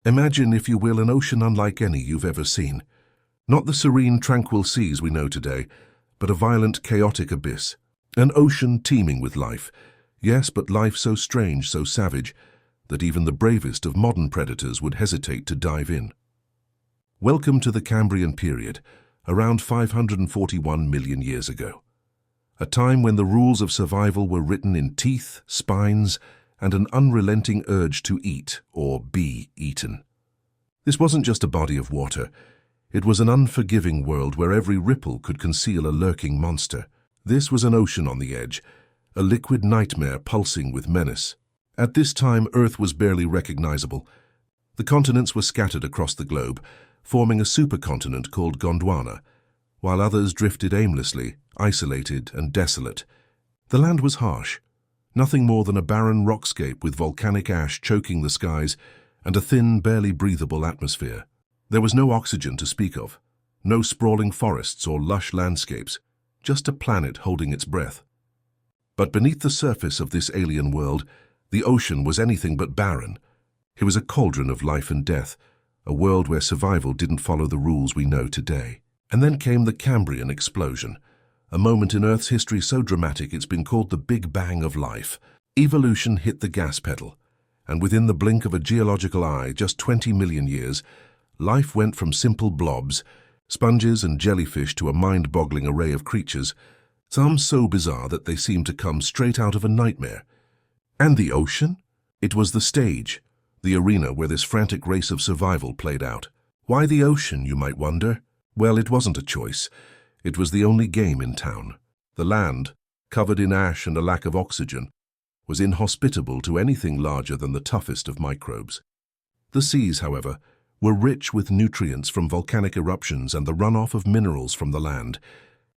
Imagine, if you will, an ocean unlike any you've ever seen. Not the serene, tranquil seas we know today, but a violent, chaotic abyss. An ocean teeming with life. Yes, but life so strange, so savage, that even the bravest of modern predators would hesitate to dive in. Welcome to the Cambrian period, around 541 million years ago. A time when the rules of survival were written in teeth, spines, and an unrelenting urge to eat or be eaten. This wasn't just a body of water. It was an unforgiving world where every ripple could conceal a lurking monster. This was an ocean on the edge, a liquid nightmare pulsing with menace. At this time, Earth was barely recognizable. The continents were scattered across the globe, forming a supercontinent called Gondwana, while others drifted aimlessly, isolated and desolate. The land was harsh, nothing more than a barren rockscape with volcanic ash choking the skies and a thin, barely breathable atmosphere. There was no oxygen to speak of, no sprawling forests or lush landscapes, just a planet holding its breath. But beneath the surface of this alien world, the ocean was anything but barren. It was a cauldron of life and death, a world where survival didn't follow the rules we know today. And then came the Cambrian explosion, a moment in Earth's history so dramatic it's been called the Big Bang of life. Evolution hit the gas pedal, and within the blink of a geological eye, just 20 million years, life went from simple blobs, sponges and jellyfish, to a mind-boggling array of creatures, some so bizarre that they seemed to come straight out of a nightmare. And the ocean? It was the stage, the arena where this frantic race of survival played out. Why the ocean, you might wonder? Well, it wasn't a choice. It was the only game in town. The land, covered in ash and a lack of oxygen, was inhospitable to anything larger than the toughest of microbes. The seas, however, were rich with nutrients from volcanic eruptions and the runoff of minerals from the land.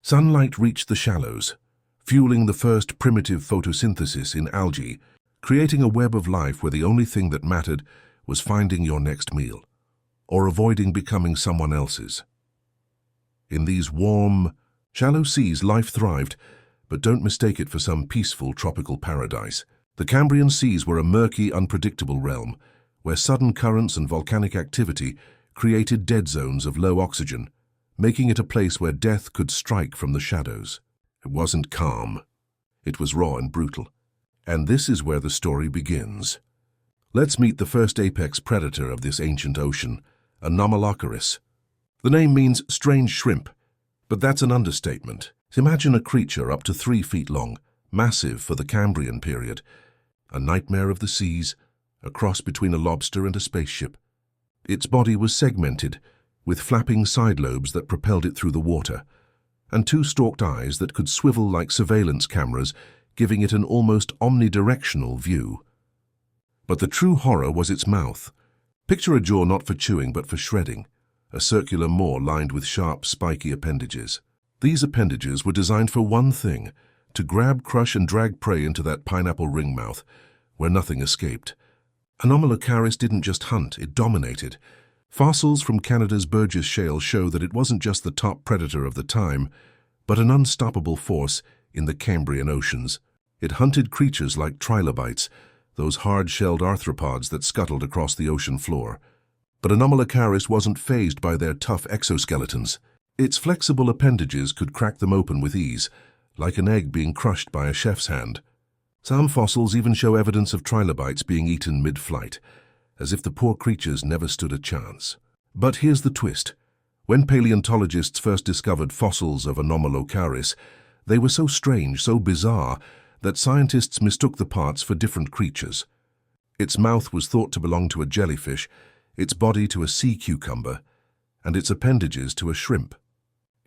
Sunlight reached the shallows, fueling the first primitive photosynthesis in algae, creating a web of life where the only thing that mattered was finding your next meal, or avoiding becoming someone else's. In these warm, shallow seas, life thrived, but don't mistake it for some peaceful tropical paradise. The Cambrian seas were a murky, unpredictable realm, where sudden currents and volcanic activity created dead zones of low oxygen, making it a place where death could strike from the shadows. It wasn't calm. It was raw and brutal. And this is where the story begins. Let's meet the first apex predator of this ancient ocean, Anomalocaris. The name means strange shrimp, but that's an understatement. Imagine a creature up to 3 feet long, massive for the Cambrian period, a nightmare of the seas, a cross between a lobster and a spaceship. Its body was segmented, with flapping side lobes that propelled it through the water, and 2 stalked eyes that could swivel like surveillance cameras, giving it an almost omnidirectional view. But the true horror was its mouth. Picture a jaw not for chewing but for shredding, a circular maw lined with sharp, spiky appendages. These appendages were designed for one thing: to grab, crush, and drag prey into that pineapple ring mouth, where nothing escaped. Anomalocaris didn't just hunt, it dominated. Fossils from Canada's Burgess Shale show that it wasn't just the top predator of the time, but an unstoppable force in the Cambrian oceans. It hunted creatures like trilobites, those hard-shelled arthropods that scuttled across the ocean floor. But Anomalocaris wasn't fazed by their tough exoskeletons. Its flexible appendages could crack them open with ease, like an egg being crushed by a chef's hand. Some fossils even show evidence of trilobites being eaten mid-flight, as if the poor creatures never stood a chance. But here's the twist. When paleontologists first discovered fossils of Anomalocaris, they were so strange, so bizarre, that scientists mistook the parts for different creatures. Its mouth was thought to belong to a jellyfish, its body to a sea cucumber, and its appendages to a shrimp.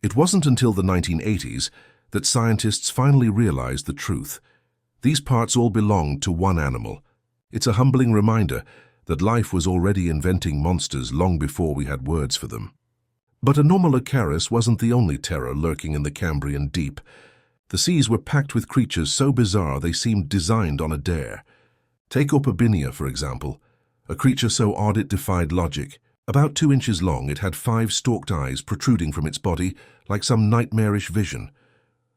It wasn't until the 1980s that scientists finally realized the truth. These parts all belonged to one animal. It's a humbling reminder that life was already inventing monsters long before we had words for them. But Anomalocaris wasn't the only terror lurking in the Cambrian deep. The seas were packed with creatures so bizarre they seemed designed on a dare. Take Opabinia, for example, a creature so odd it defied logic. About 2 inches long, it had 5 stalked eyes protruding from its body like some nightmarish vision.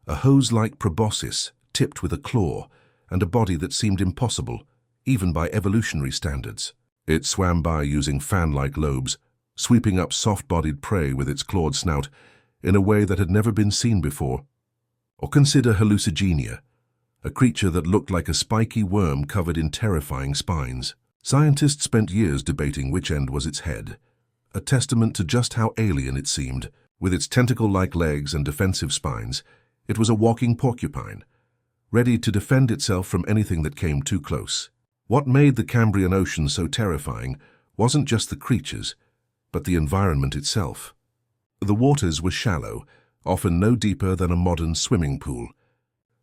A hose-like proboscis, tipped with a claw, and a body that seemed impossible, even by evolutionary standards. It swam by using fan-like lobes, sweeping up soft-bodied prey with its clawed snout in a way that had never been seen before. Or consider Hallucigenia, a creature that looked like a spiky worm covered in terrifying spines. Scientists spent years debating which end was its head, a testament to just how alien it seemed. With its tentacle-like legs and defensive spines, it was a walking porcupine, ready to defend itself from anything that came too close. What made the Cambrian Ocean so terrifying wasn't just the creatures, but the environment itself. The waters were shallow, often no deeper than a modern swimming pool.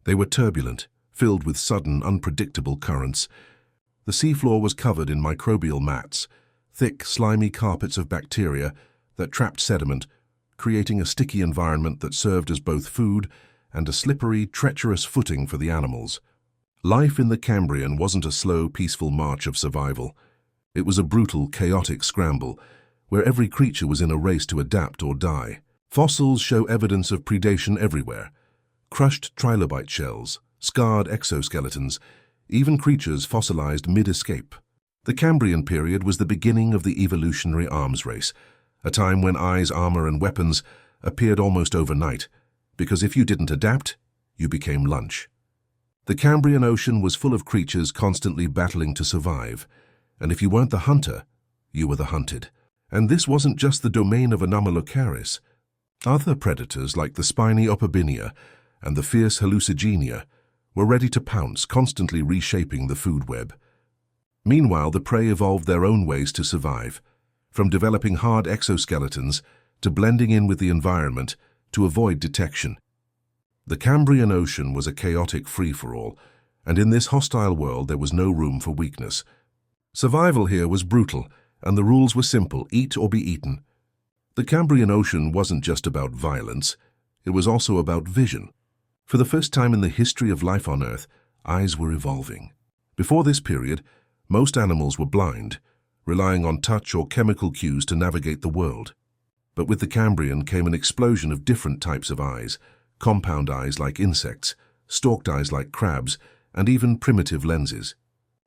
They were turbulent, filled with sudden, unpredictable currents. The seafloor was covered in microbial mats, thick, slimy carpets of bacteria that trapped sediment, creating a sticky environment that served as both food and a slippery, treacherous footing for the animals. Life in the Cambrian wasn't a slow, peaceful march of survival. It was a brutal, chaotic scramble, where every creature was in a race to adapt or die. Fossils show evidence of predation everywhere. Crushed trilobite shells, scarred exoskeletons, even creatures fossilized mid-escape. The Cambrian period was the beginning of the evolutionary arms race, a time when eyes, armor, and weapons appeared almost overnight, because if you didn't adapt, you became lunch. The Cambrian Ocean was full of creatures constantly battling to survive, and if you weren't the hunter, you were the hunted. And this wasn't just the domain of Anomalocaris. Other predators like the spiny Opabinia and the fierce Hallucigenia were ready to pounce, constantly reshaping the food web. Meanwhile, the prey evolved their own ways to survive, from developing hard exoskeletons to blending in with the environment to avoid detection. The Cambrian Ocean was a chaotic free-for-all, and in this hostile world there was no room for weakness. Survival here was brutal, and the rules were simple: eat or be eaten. The Cambrian Ocean wasn't just about violence, it was also about vision. For the first time in the history of life on Earth, eyes were evolving. Before this period, most animals were blind, relying on touch or chemical cues to navigate the world. But with the Cambrian came an explosion of different types of eyes: compound eyes like insects, stalked eyes like crabs, and even primitive lenses.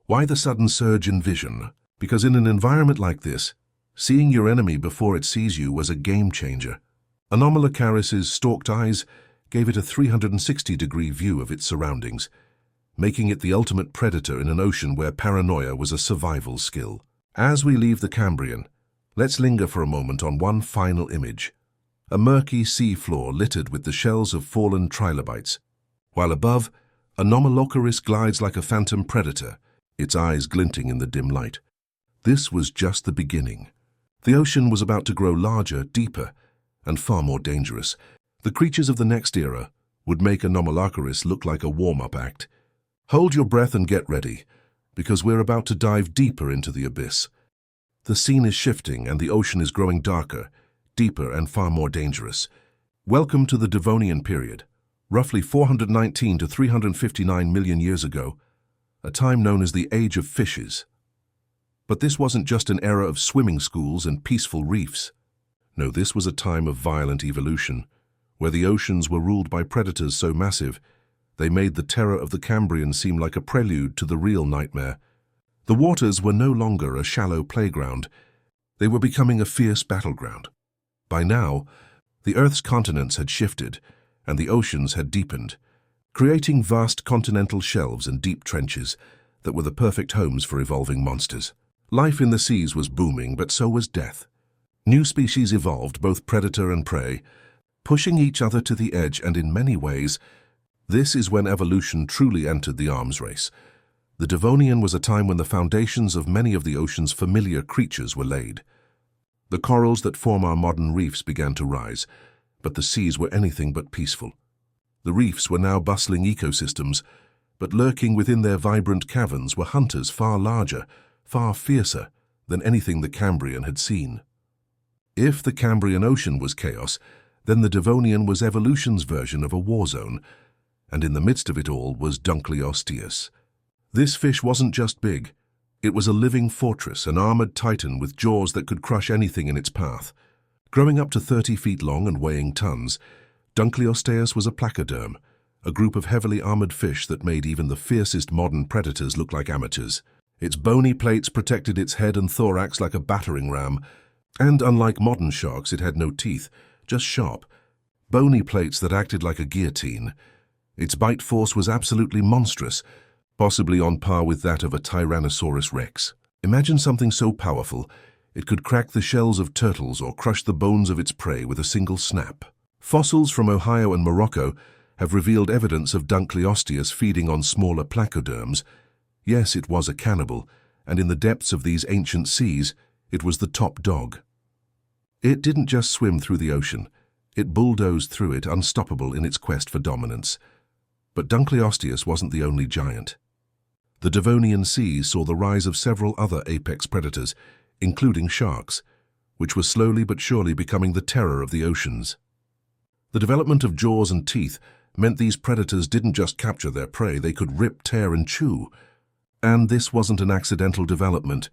Why the sudden surge in vision? Because in an environment like this, seeing your enemy before it sees you was a game-changer. Anomalocaris' stalked eyes gave it a 360-degree view of its surroundings, making it the ultimate predator in an ocean where paranoia was a survival skill. As we leave the Cambrian, let's linger for a moment on one final image: a murky sea floor littered with the shells of fallen trilobites, while above, Anomalocaris glides like a phantom predator, its eyes glinting in the dim light. This was just the beginning. The ocean was about to grow larger, deeper, and far more dangerous. The creatures of the next era would make Anomalocaris look like a warm-up act. Hold your breath and get ready, because we're about to dive deeper into the abyss. The scene is shifting and the ocean is growing darker, deeper, and far more dangerous. Welcome to the Devonian period, roughly 419 to 359 million years ago, a time known as the Age of Fishes. But this wasn't just an era of swimming schools and peaceful reefs. No, this was a time of violent evolution, where the oceans were ruled by predators so massive, they made the terror of the Cambrian seem like a prelude to the real nightmare. The waters were no longer a shallow playground. They were becoming a fierce battleground. By now, the Earth's continents had shifted, and the oceans had deepened, creating vast continental shelves and deep trenches that were the perfect homes for evolving monsters. Life in the seas was booming, but so was death. New species evolved, both predator and prey, pushing each other to the edge, and in many ways, this is when evolution truly entered the arms race. The Devonian was a time when the foundations of many of the ocean's familiar creatures were laid. The corals that form our modern reefs began to rise, but the seas were anything but peaceful. The reefs were now bustling ecosystems, but lurking within their vibrant caverns were hunters far larger, far fiercer than anything the Cambrian had seen. If the Cambrian Ocean was chaos, then the Devonian was evolution's version of a war zone, and in the midst of it all was Dunkleosteus. This fish wasn't just big. It was a living fortress, an armored titan with jaws that could crush anything in its path. Growing up to 30 feet long and weighing tons, Dunkleosteus was a placoderm, a group of heavily armored fish that made even the fiercest modern predators look like amateurs. Its bony plates protected its head and thorax like a battering ram, and unlike modern sharks, it had no teeth, just sharp, bony plates that acted like a guillotine. Its bite force was absolutely monstrous, possibly on par with that of a Tyrannosaurus rex. Imagine something so powerful, it could crack the shells of turtles or crush the bones of its prey with a single snap. Fossils from Ohio and Morocco have revealed evidence of Dunkleosteus feeding on smaller placoderms. Yes, it was a cannibal, and in the depths of these ancient seas, it was the top dog. It didn't just swim through the ocean, it bulldozed through it, unstoppable in its quest for dominance. But Dunkleosteus wasn't the only giant. The Devonian seas saw the rise of several other apex predators, including sharks, which were slowly but surely becoming the terror of the oceans. The development of jaws and teeth meant these predators didn't just capture their prey, they could rip, tear, and chew. And this wasn't an accidental development.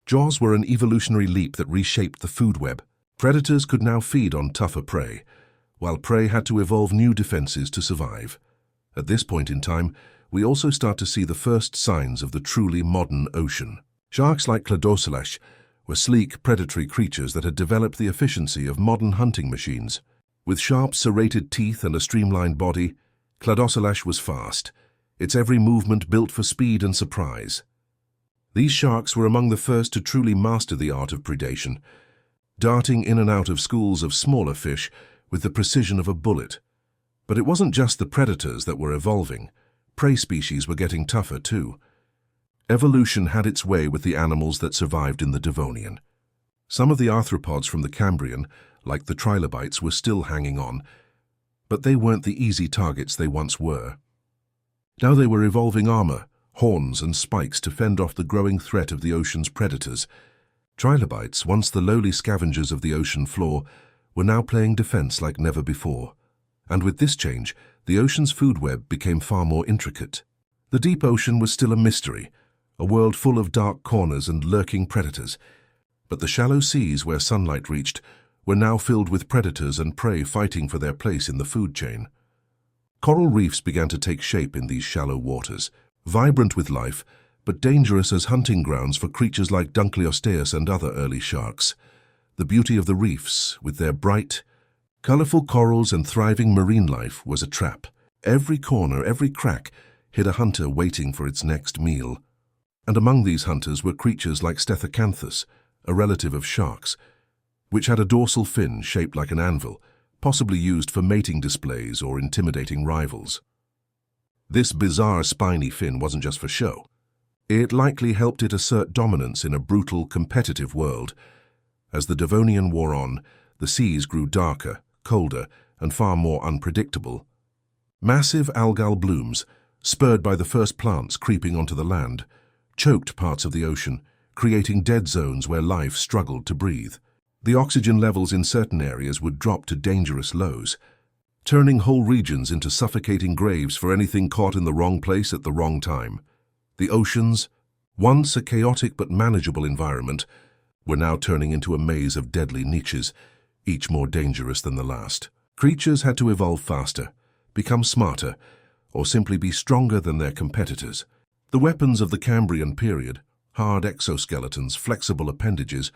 Jaws were an evolutionary leap that reshaped the food web. Predators could now feed on tougher prey, while prey had to evolve new defenses to survive. At this point in time, we also start to see the first signs of the truly modern ocean. Sharks like Cladocelas were sleek, predatory creatures that had developed the efficiency of modern hunting machines. With sharp, serrated teeth and a streamlined body, Cladocelas was fast, its every movement built for speed and surprise. These sharks were among the first to truly master the art of predation, darting in and out of schools of smaller fish with the precision of a bullet. But it wasn't just the predators that were evolving. Prey species were getting tougher too. Evolution had its way with the animals that survived in the Devonian. Some of the arthropods from the Cambrian, like the trilobites, were still hanging on, but they weren't the easy targets they once were. Now they were evolving armor, horns, and spikes to fend off the growing threat of the ocean's predators. Trilobites, once the lowly scavengers of the ocean floor, were now playing defense like never before. And with this change, the ocean's food web became far more intricate. The deep ocean was still a mystery, a world full of dark corners and lurking predators. But the shallow seas where sunlight reached were now filled with predators and prey fighting for their place in the food chain. Coral reefs began to take shape in these shallow waters, vibrant with life, but dangerous as hunting grounds for creatures like Dunkleosteus and other early sharks. The beauty of the reefs, with their bright, colorful corals and thriving marine life, was a trap. Every corner, every crack, hid a hunter waiting for its next meal. And among these hunters were creatures like Stethocanthus, a relative of sharks, which had a dorsal fin shaped like an anvil, possibly used for mating displays or intimidating rivals. This bizarre spiny fin wasn't just for show. It likely helped it assert dominance in a brutal, competitive world. As the Devonian wore on, the seas grew darker, colder, and far more unpredictable. Massive algal blooms, spurred by the first plants creeping onto the land, choked parts of the ocean, creating dead zones where life struggled to breathe. The oxygen levels in certain areas would drop to dangerous lows, turning whole regions into suffocating graves for anything caught in the wrong place at the wrong time. The oceans, once a chaotic but manageable environment, were now turning into a maze of deadly niches, each more dangerous than the last. Creatures had to evolve faster, become smarter, or simply be stronger than their competitors. The weapons of the Cambrian period, hard exoskeletons, flexible appendages,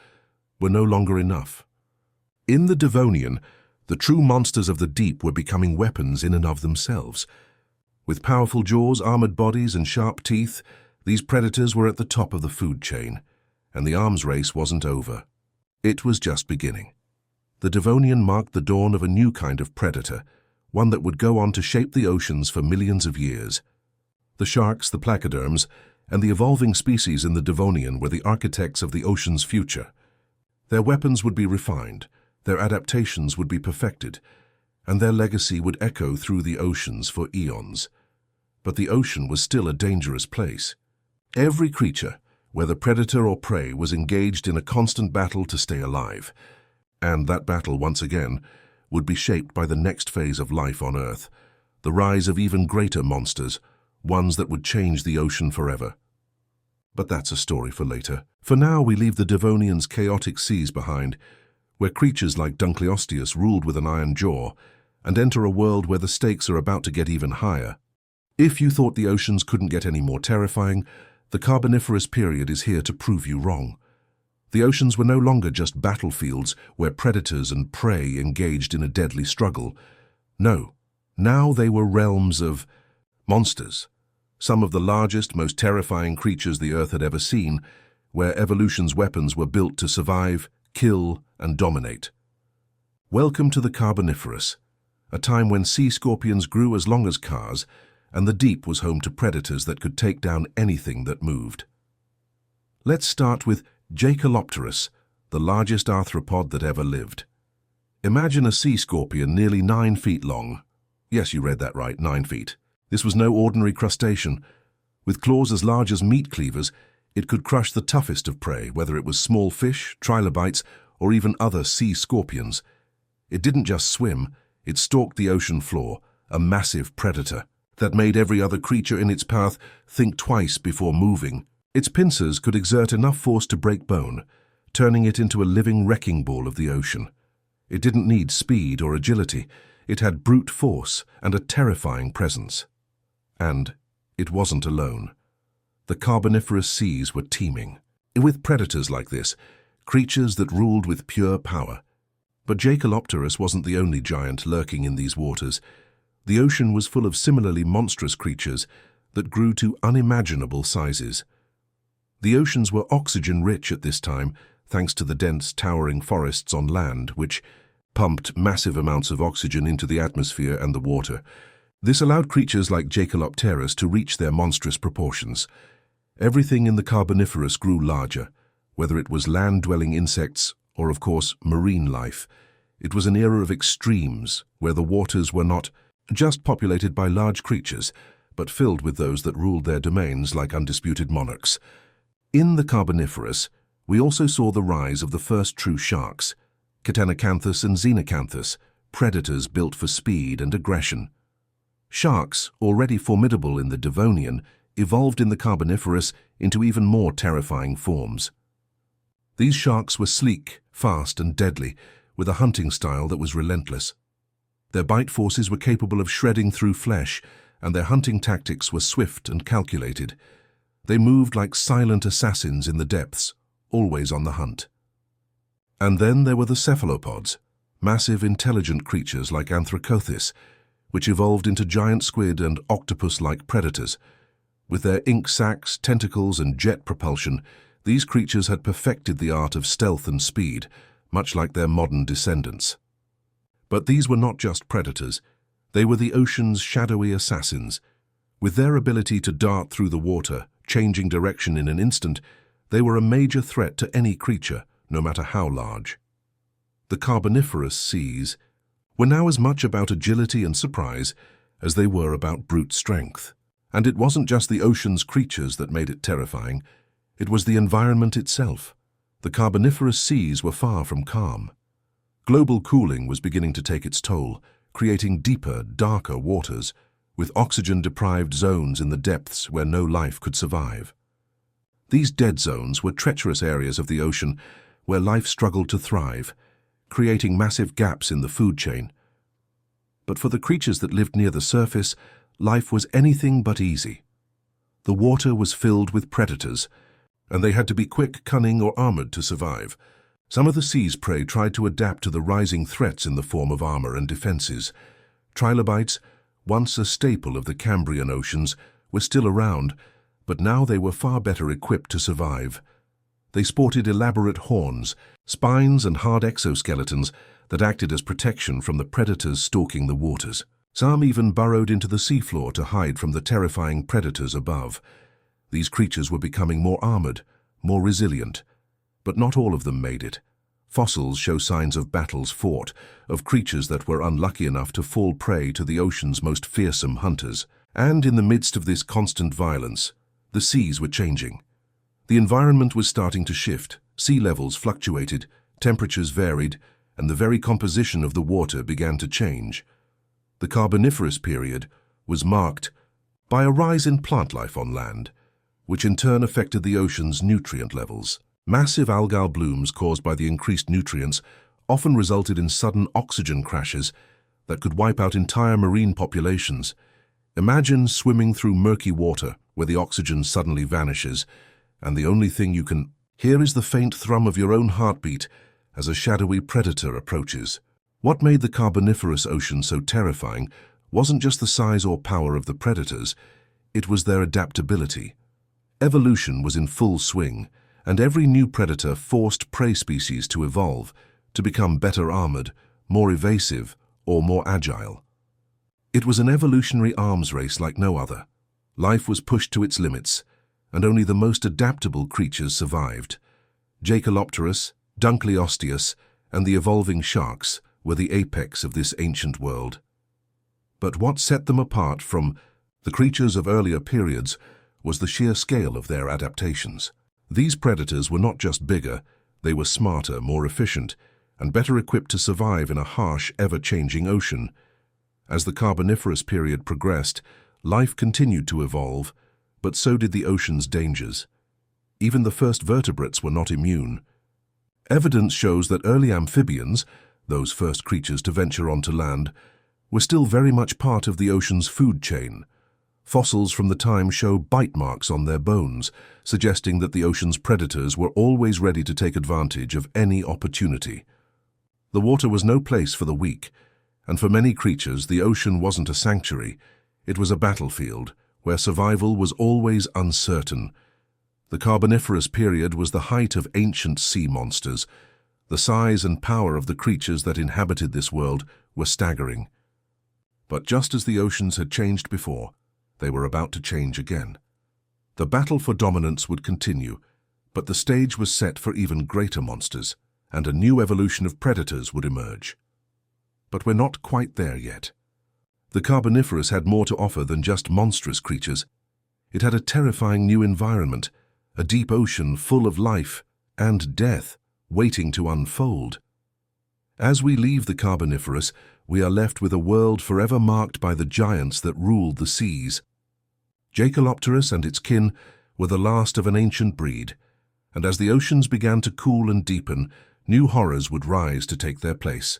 were no longer enough. In the Devonian, the true monsters of the deep were becoming weapons in and of themselves. With powerful jaws, armored bodies, and sharp teeth, these predators were at the top of the food chain, and the arms race wasn't over. It was just beginning. The Devonian marked the dawn of a new kind of predator, one that would go on to shape the oceans for millions of years. The sharks, the placoderms, and the evolving species in the Devonian were the architects of the ocean's future. Their weapons would be refined, their adaptations would be perfected, and their legacy would echo through the oceans for eons. But the ocean was still a dangerous place. Every creature, whether predator or prey, was engaged in a constant battle to stay alive. And that battle, once again, would be shaped by the next phase of life on Earth, the rise of even greater monsters, ones that would change the ocean forever. But that's a story for later. For now, we leave the Devonian's chaotic seas behind, where creatures like Dunkleosteus ruled with an iron jaw, and enter a world where the stakes are about to get even higher. If you thought the oceans couldn't get any more terrifying, The Carboniferous period is here to prove you wrong. The oceans were no longer just battlefields where predators and prey engaged in a deadly struggle. No, now they were realms of monsters, some of the largest, most terrifying creatures the Earth had ever seen, where evolution's weapons were built to survive, kill, and dominate. Welcome to the Carboniferous, a time when sea scorpions grew as long as cars, and the deep was home to predators that could take down anything that moved. Let's start with Helicoprion, the largest arthropod that ever lived. Imagine a sea scorpion nearly 9 feet long. Yes, you read that right, 9 feet. This was no ordinary crustacean. With claws as large as meat cleavers, it could crush the toughest of prey, whether it was small fish, trilobites, or even other sea scorpions. It didn't just swim, it stalked the ocean floor, a massive predator that made every other creature in its path think twice before moving. Its pincers could exert enough force to break bone, turning it into a living wrecking ball of the ocean. It didn't need speed or agility. It had brute force and a terrifying presence. And it wasn't alone. The Carboniferous seas were teeming with predators like this, creatures that ruled with pure power. But Helicoprion wasn't the only giant lurking in these waters. The ocean was full of similarly monstrous creatures that grew to unimaginable sizes. The oceans were oxygen-rich at this time, thanks to the dense, towering forests on land, which pumped massive amounts of oxygen into the atmosphere and the water. This allowed creatures like Helicoprion to reach their monstrous proportions. Everything in the Carboniferous grew larger, whether it was land-dwelling insects or, of course, marine life. It was an era of extremes, where the waters were not just populated by large creatures, but filled with those that ruled their domains like undisputed monarchs. In the Carboniferous, we also saw the rise of the first true sharks, Catanacanthus and Xenocanthus, predators built for speed and aggression. Sharks, already formidable in the Devonian, evolved in the Carboniferous into even more terrifying forms. These sharks were sleek, fast, and deadly, with a hunting style that was relentless. Their bite forces were capable of shredding through flesh, and their hunting tactics were swift and calculated. They moved like silent assassins in the depths, always on the hunt. And then there were the cephalopods, massive intelligent creatures like Anthracothis, which evolved into giant squid and octopus-like predators. With their ink sacs, tentacles, and jet propulsion, these creatures had perfected the art of stealth and speed, much like their modern descendants. But these were not just predators. They were the ocean's shadowy assassins. With their ability to dart through the water, changing direction in an instant, they were a major threat to any creature, no matter how large. The Carboniferous seas were now as much about agility and surprise as they were about brute strength. And it wasn't just the ocean's creatures that made it terrifying. It was the environment itself. The Carboniferous seas were far from calm. Global cooling was beginning to take its toll, creating deeper, darker waters, with oxygen-deprived zones in the depths where no life could survive. These dead zones were treacherous areas of the ocean where life struggled to thrive, creating massive gaps in the food chain. But for the creatures that lived near the surface, life was anything but easy. The water was filled with predators, and they had to be quick, cunning, or armored to survive. Some of the sea's prey tried to adapt to the rising threats in the form of armor and defenses. Trilobites, once a staple of the Cambrian oceans, were still around, but now they were far better equipped to survive. They sported elaborate horns, spines, and hard exoskeletons that acted as protection from the predators stalking the waters. Some even burrowed into the seafloor to hide from the terrifying predators above. These creatures were becoming more armored, more resilient. But not all of them made it. Fossils show signs of battles fought, of creatures that were unlucky enough to fall prey to the ocean's most fearsome hunters. And in the midst of this constant violence, the seas were changing. The environment was starting to shift, sea levels fluctuated, temperatures varied, and the very composition of the water began to change. The Carboniferous period was marked by a rise in plant life on land, which in turn affected the ocean's nutrient levels. Massive algal blooms caused by the increased nutrients often resulted in sudden oxygen crashes that could wipe out entire marine populations. Imagine swimming through murky water where the oxygen suddenly vanishes, and the only thing you can hear is the faint thrum of your own heartbeat as a shadowy predator approaches. What made the Carboniferous ocean so terrifying wasn't just the size or power of the predators, it was their adaptability. Evolution was in full swing, and every new predator forced prey species to evolve, to become better armored, more evasive, or more agile. It was an evolutionary arms race like no other. Life was pushed to its limits, and only the most adaptable creatures survived. Jacalopterus, Dunkleosteus, and the evolving sharks were the apex of this ancient world. But what set them apart from the creatures of earlier periods was the sheer scale of their adaptations. These predators were not just bigger, they were smarter, more efficient, and better equipped to survive in a harsh, ever-changing ocean. As the Carboniferous period progressed, life continued to evolve, but so did the ocean's dangers. Even the first vertebrates were not immune. Evidence shows that early amphibians, those first creatures to venture onto land, were still very much part of the ocean's food chain. Fossils from the time show bite marks on their bones, suggesting that the ocean's predators were always ready to take advantage of any opportunity. The water was no place for the weak, and for many creatures the ocean wasn't a sanctuary, it was a battlefield where survival was always uncertain. The Carboniferous period was the height of ancient sea monsters. The size and power of the creatures that inhabited this world were staggering. But just as the oceans had changed before, they were about to change again. The battle for dominance would continue, but the stage was set for even greater monsters, and a new evolution of predators would emerge. But we're not quite there yet. The Carboniferous had more to offer than just monstrous creatures. It had a terrifying new environment, a deep ocean full of life and death waiting to unfold. As we leave the Carboniferous, we are left with a world forever marked by the giants that ruled the seas. Jacalopterus and its kin were the last of an ancient breed, and as the oceans began to cool and deepen, new horrors would rise to take their place.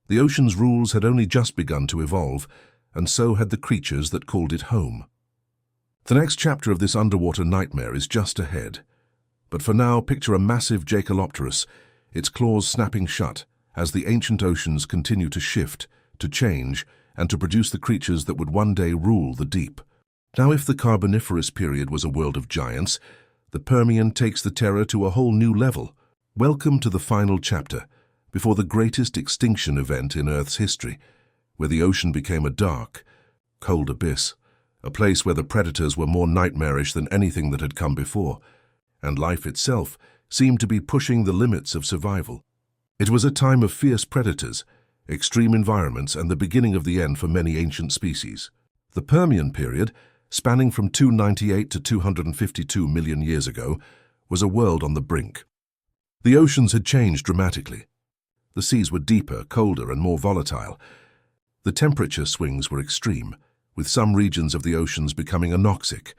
The ocean's rules had only just begun to evolve, and so had the creatures that called it home. The next chapter of this underwater nightmare is just ahead. But for now, picture a massive Jacalopterus, its claws snapping shut, as the ancient oceans continue to shift, to change, and to produce the creatures that would one day rule the deep. Now, if the Carboniferous period was a world of giants, the Permian takes the terror to a whole new level. Welcome to the final chapter, before the greatest extinction event in Earth's history, where the ocean became a dark, cold abyss, a place where the predators were more nightmarish than anything that had come before, and life itself seemed to be pushing the limits of survival. It was a time of fierce predators, extreme environments, and the beginning of the end for many ancient species. The Permian period, spanning from 298 to 252 million years ago, was a world on the brink. The oceans had changed dramatically. The seas were deeper, colder, and more volatile. The temperature swings were extreme, with some regions of the oceans becoming anoxic,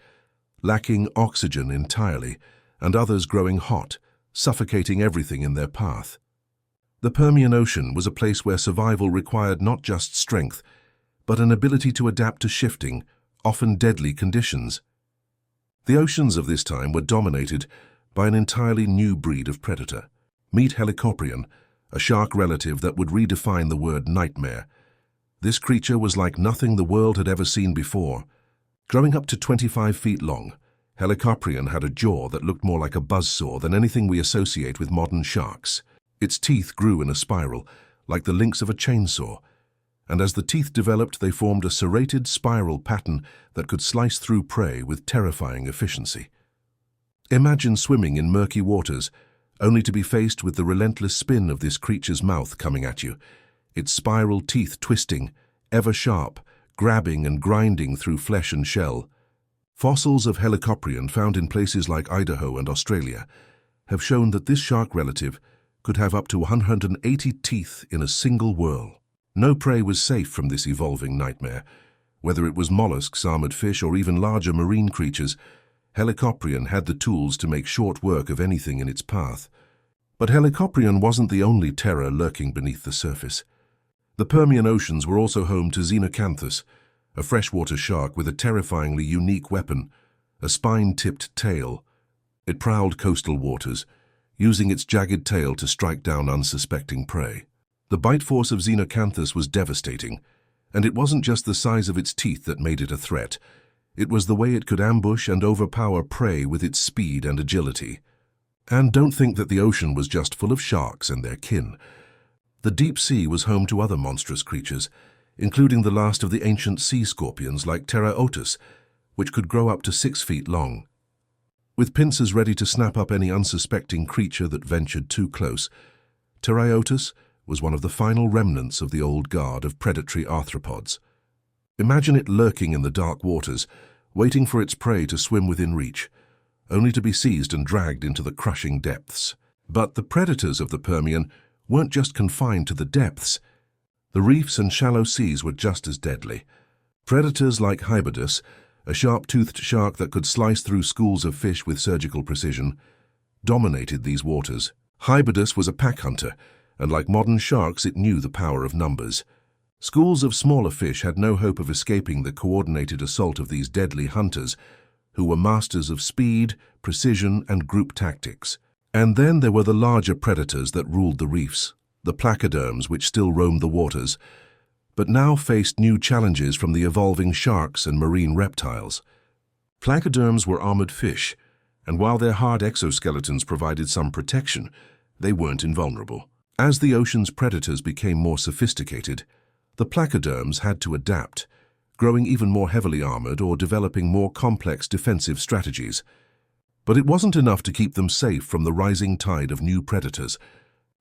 lacking oxygen entirely, and others growing hot, suffocating everything in their path. The Permian Ocean was a place where survival required not just strength, but an ability to adapt to shifting, often deadly conditions. The oceans of this time were dominated by an entirely new breed of predator. Meet Helicoprion, a shark relative that would redefine the word nightmare. This creature was like nothing the world had ever seen before. Growing up to 25 feet long, Helicoprion had a jaw that looked more like a buzzsaw than anything we associate with modern sharks. Its teeth grew in a spiral, like the links of a chainsaw, and as the teeth developed, they formed a serrated spiral pattern that could slice through prey with terrifying efficiency. Imagine swimming in murky waters, only to be faced with the relentless spin of this creature's mouth coming at you, its spiral teeth twisting, ever sharp, grabbing and grinding through flesh and shell. Fossils of Helicoprion found in places like Idaho and Australia have shown that this shark relative could have up to 180 teeth in a single whirl. No prey was safe from this evolving nightmare. Whether it was mollusks, armored fish, or even larger marine creatures, Helicoprion had the tools to make short work of anything in its path. But Helicoprion wasn't the only terror lurking beneath the surface. The Permian oceans were also home to Xenocanthus, a freshwater shark with a terrifyingly unique weapon, a spine-tipped tail. It prowled coastal waters, using its jagged tail to strike down unsuspecting prey. The bite force of Xenocanthus was devastating, and it wasn't just the size of its teeth that made it a threat. It was the way it could ambush and overpower prey with its speed and agility. And don't think that the ocean was just full of sharks and their kin. The deep sea was home to other monstrous creatures, including the last of the ancient sea scorpions like Pterotus, which could grow up to 6 feet long. With pincers ready to snap up any unsuspecting creature that ventured too close, Pterotus was one of the final remnants of the old guard of predatory arthropods. Imagine it lurking in the dark waters, waiting for its prey to swim within reach, only to be seized and dragged into the crushing depths. But the predators of the Permian weren't just confined to the depths. The reefs and shallow seas were just as deadly. Predators like Hybodus, a sharp-toothed shark that could slice through schools of fish with surgical precision, dominated these waters. Hybodus was a pack hunter, and like modern sharks, it knew the power of numbers. Schools of smaller fish had no hope of escaping the coordinated assault of these deadly hunters, who were masters of speed, precision, and group tactics. And then there were the larger predators that ruled the reefs, the placoderms which still roamed the waters, but now faced new challenges from the evolving sharks and marine reptiles. Placoderms were armored fish, and while their hard exoskeletons provided some protection, they weren't invulnerable. As the ocean's predators became more sophisticated, the placoderms had to adapt, growing even more heavily armored or developing more complex defensive strategies. But it wasn't enough to keep them safe from the rising tide of new predators.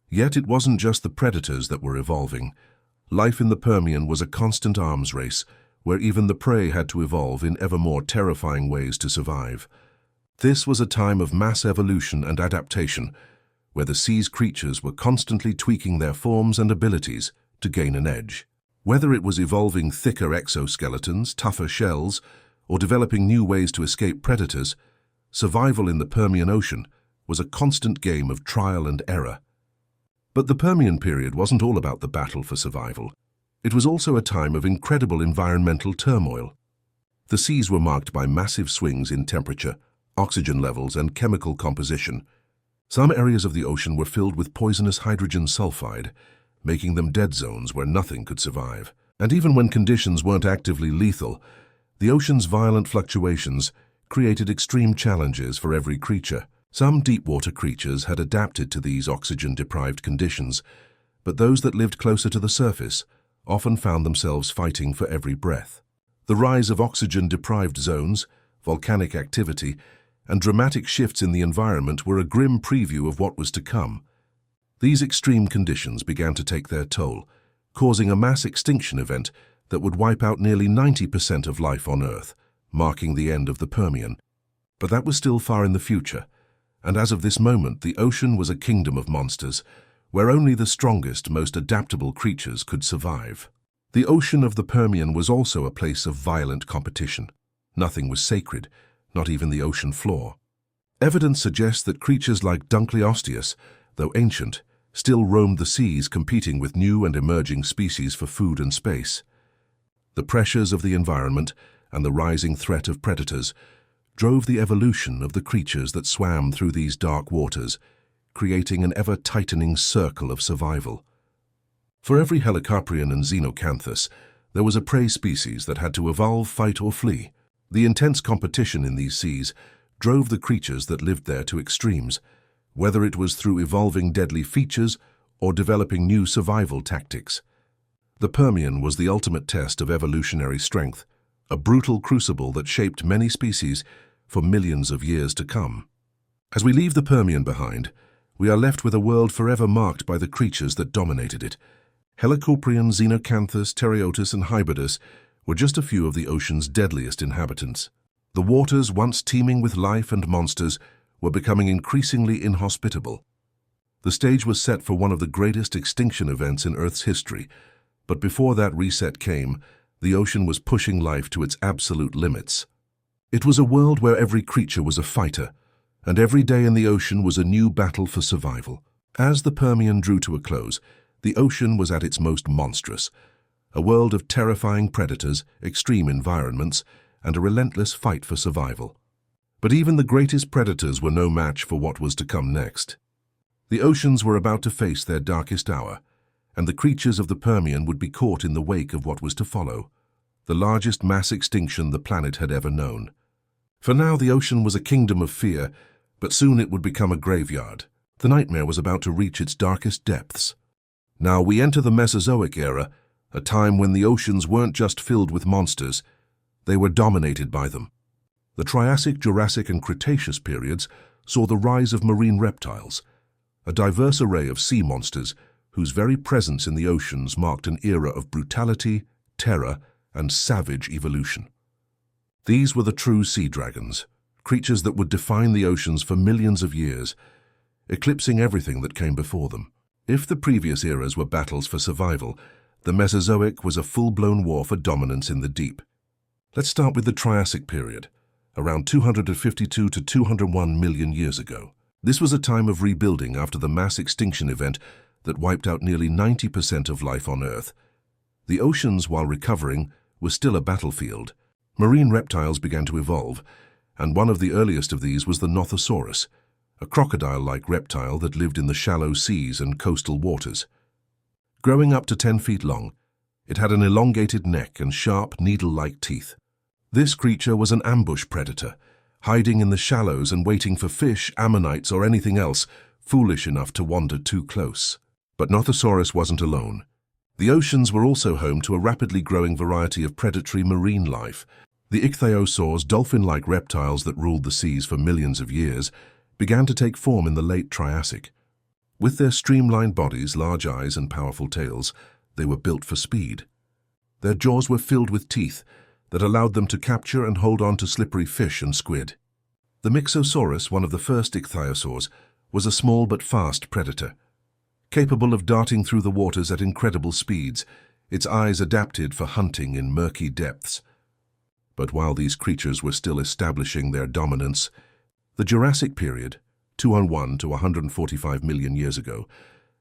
Yet it wasn't just the predators that were evolving. Life in the Permian was a constant arms race, where even the prey had to evolve in ever more terrifying ways to survive. This was a time of mass evolution and adaptation, where the sea's creatures were constantly tweaking their forms and abilities to gain an edge. Whether it was evolving thicker exoskeletons, tougher shells, or developing new ways to escape predators, survival in the Permian Ocean was a constant game of trial and error. But the Permian period wasn't all about the battle for survival. It was also a time of incredible environmental turmoil. The seas were marked by massive swings in temperature, oxygen levels, and chemical composition. Some areas of the ocean were filled with poisonous hydrogen sulfide, making them dead zones where nothing could survive. And even when conditions weren't actively lethal, the ocean's violent fluctuations created extreme challenges for every creature. Some deep-water creatures had adapted to these oxygen-deprived conditions, but those that lived closer to the surface often found themselves fighting for every breath. The rise of oxygen-deprived zones, volcanic activity, and dramatic shifts in the environment were a grim preview of what was to come. These extreme conditions began to take their toll, causing a mass extinction event that would wipe out nearly 90% of life on Earth, marking the end of the Permian. But that was still far in the future, and as of this moment, the ocean was a kingdom of monsters, where only the strongest, most adaptable creatures could survive. The ocean of the Permian was also a place of violent competition. Nothing was sacred, not even the ocean floor. Evidence suggests that creatures like Dunkleosteus, though ancient, still roamed the seas, competing with new and emerging species for food and space. The pressures of the environment and the rising threat of predators drove the evolution of the creatures that swam through these dark waters, creating an ever-tightening circle of survival. For every Helicoprion and Xenocanthus, there was a prey species that had to evolve, fight, or flee. The intense competition in these seas drove the creatures that lived there to extremes, whether it was through evolving deadly features or developing new survival tactics. The Permian was the ultimate test of evolutionary strength, a brutal crucible that shaped many species for millions of years to come. As we leave the Permian behind, we are left with a world forever marked by the creatures that dominated it. Helicoprion, Xenocanthus, Pterotus, and Hybodus were just a few of the ocean's deadliest inhabitants. The waters, once teeming with life and monsters, were becoming increasingly inhospitable. The stage was set for one of the greatest extinction events in Earth's history, but before that reset came, the ocean was pushing life to its absolute limits. It was a world where every creature was a fighter, and every day in the ocean was a new battle for survival. As the Permian drew to a close, the ocean was at its most monstrous. a world of terrifying predators, extreme environments, and a relentless fight for survival. But even the greatest predators were no match for what was to come next. The oceans were about to face their darkest hour, and the creatures of the Permian would be caught in the wake of what was to follow, the largest mass extinction the planet had ever known. For now, the ocean was a kingdom of fear, but soon it would become a graveyard. The nightmare was about to reach its darkest depths. Now we enter the Mesozoic era, a time when the oceans weren't just filled with monsters, they were dominated by them. The Triassic, Jurassic, and Cretaceous periods saw the rise of marine reptiles, a diverse array of sea monsters whose very presence in the oceans marked an era of brutality, terror, and savage evolution. These were the true sea dragons, creatures that would define the oceans for millions of years, eclipsing everything that came before them. If the previous eras were battles for survival, the Mesozoic was a full-blown war for dominance in the deep. Let's start with the Triassic period, around 252 to 201 million years ago. This was a time of rebuilding after the mass extinction event that wiped out nearly 90% of life on Earth. The oceans, while recovering, were still a battlefield. Marine reptiles began to evolve, and one of the earliest of these was the Mosasaurus, a crocodile-like reptile that lived in the shallow seas and coastal waters. Growing up to 10 feet long, it had an elongated neck and sharp, needle-like teeth. This creature was an ambush predator, hiding in the shallows and waiting for fish, ammonites, or anything else foolish enough to wander too close. But Mosasaurus wasn't alone. The oceans were also home to a rapidly growing variety of predatory marine life. The ichthyosaurs, dolphin-like reptiles that ruled the seas for millions of years, began to take form in the late Triassic. With their streamlined bodies, large eyes, and powerful tails, they were built for speed. Their jaws were filled with teeth that allowed them to capture and hold on to slippery fish and squid. The Mixosaurus, one of the first ichthyosaurs, was a small but fast predator. Capable of darting through the waters at incredible speeds, its eyes adapted for hunting in murky depths. But while these creatures were still establishing their dominance, the Jurassic period, 201 to 145 million years ago,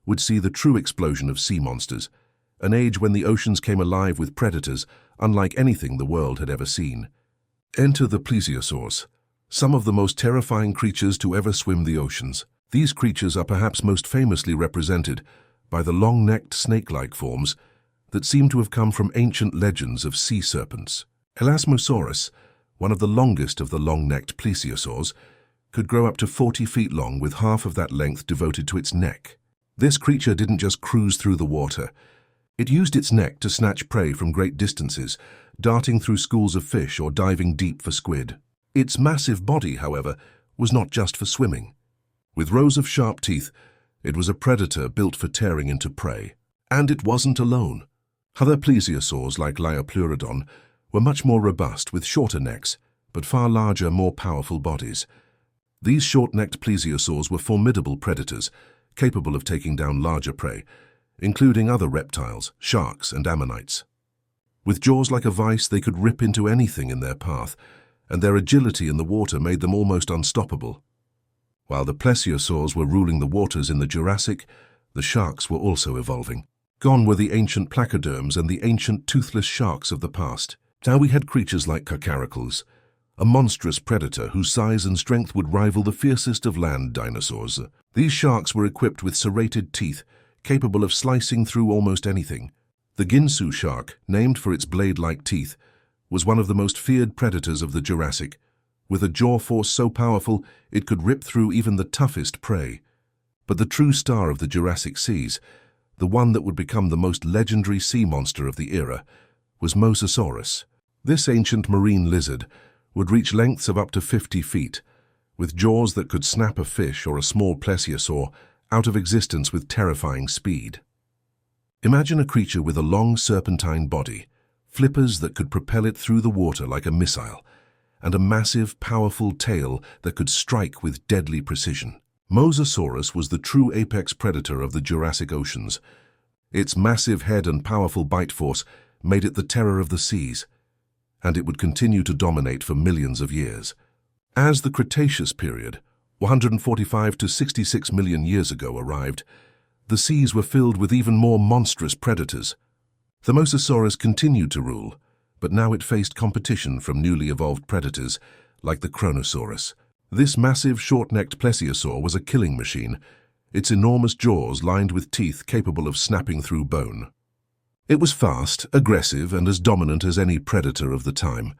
would see the true explosion of sea monsters, an age when the oceans came alive with predators unlike anything the world had ever seen. Enter the plesiosaurs, some of the most terrifying creatures to ever swim the oceans. These creatures are perhaps most famously represented by the long-necked snake-like forms that seem to have come from ancient legends of sea serpents. Elasmosaurus, one of the longest of the long-necked plesiosaurs, could grow up to 40 feet long with half of that length devoted to its neck. This creature didn't just cruise through the water. It used its neck to snatch prey from great distances, darting through schools of fish or diving deep for squid. Its massive body, however, was not just for swimming. With rows of sharp teeth, it was a predator built for tearing into prey. And it wasn't alone. Other plesiosaurs, like Helicoprion, were much more robust with shorter necks, but far larger, more powerful bodies. These short-necked plesiosaurs were formidable predators, capable of taking down larger prey, including other reptiles, sharks, and ammonites. With jaws like a vice, they could rip into anything in their path, and their agility in the water made them almost unstoppable. While the plesiosaurs were ruling the waters in the Jurassic, the sharks were also evolving. Gone were the ancient placoderms and the ancient toothless sharks of the past. Now we had creatures like Carcharicles, a monstrous predator whose size and strength would rival the fiercest of land dinosaurs. These sharks were equipped with serrated teeth, capable of slicing through almost anything. The Ginsu shark, named for its blade-like teeth, was one of the most feared predators of the Jurassic, with a jaw force so powerful it could rip through even the toughest prey. But the true star of the Jurassic seas, the one that would become the most legendary sea monster of the era, was Mosasaurus. This ancient marine lizard would reach lengths of up to 50 feet, with jaws that could snap a fish or a small plesiosaur out of existence with terrifying speed. Imagine a creature with a long serpentine body, flippers that could propel it through the water like a missile, and a massive, powerful tail that could strike with deadly precision. Mosasaurus was the true apex predator of the Jurassic oceans. Its massive head and powerful bite force made it the terror of the seas, and it would continue to dominate for millions of years. As the Cretaceous period, 145 to 66 million years ago, arrived, the seas were filled with even more monstrous predators. The Mosasaurus continued to rule, but now it faced competition from newly evolved predators like the Kronosaurus. This massive, short-necked plesiosaur was a killing machine, its enormous jaws lined with teeth capable of snapping through bone. It was fast, aggressive, and as dominant as any predator of the time.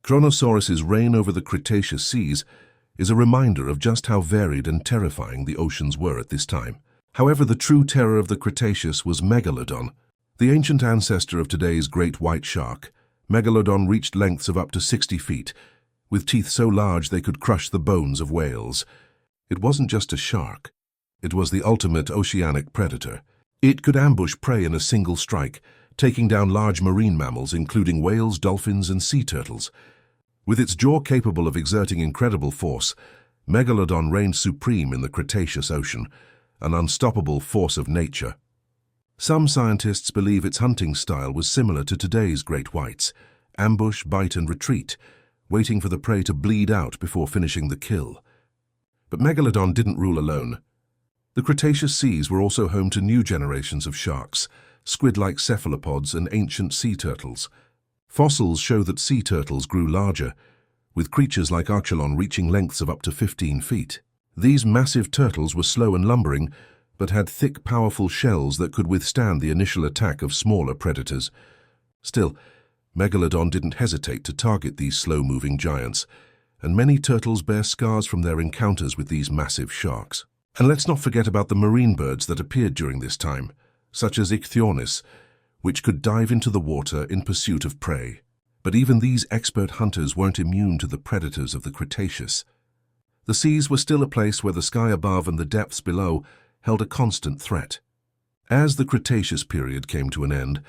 Kronosaurus's reign over the Cretaceous seas is a reminder of just how varied and terrifying the oceans were at this time. However, the true terror of the Cretaceous was Megalodon. The ancient ancestor of today's great white shark, Megalodon reached lengths of up to 60 feet, with teeth so large they could crush the bones of whales. It wasn't just a shark. It was the ultimate oceanic predator. It could ambush prey in a single strike, taking down large marine mammals including whales, dolphins, and sea turtles. With its jaw capable of exerting incredible force, Megalodon reigned supreme in the Cretaceous ocean, an unstoppable force of nature. Some scientists believe its hunting style was similar to today's great whites: ambush, bite, and retreat, waiting for the prey to bleed out before finishing the kill. But Megalodon didn't rule alone. The Cretaceous seas were also home to new generations of sharks, squid-like cephalopods, and ancient sea turtles. Fossils show that sea turtles grew larger, with creatures like Archelon reaching lengths of up to 15 feet. These massive turtles were slow and lumbering, but had thick, powerful shells that could withstand the initial attack of smaller predators. Still, Megalodon didn't hesitate to target these slow-moving giants, and many turtles bear scars from their encounters with these massive sharks. And let's not forget about the marine birds that appeared during this time, such as Ichthyornis, which could dive into the water in pursuit of prey. But even these expert hunters weren't immune to the predators of the Cretaceous. The seas were still a place where the sky above and the depths below held a constant threat. As the Cretaceous period came to an end,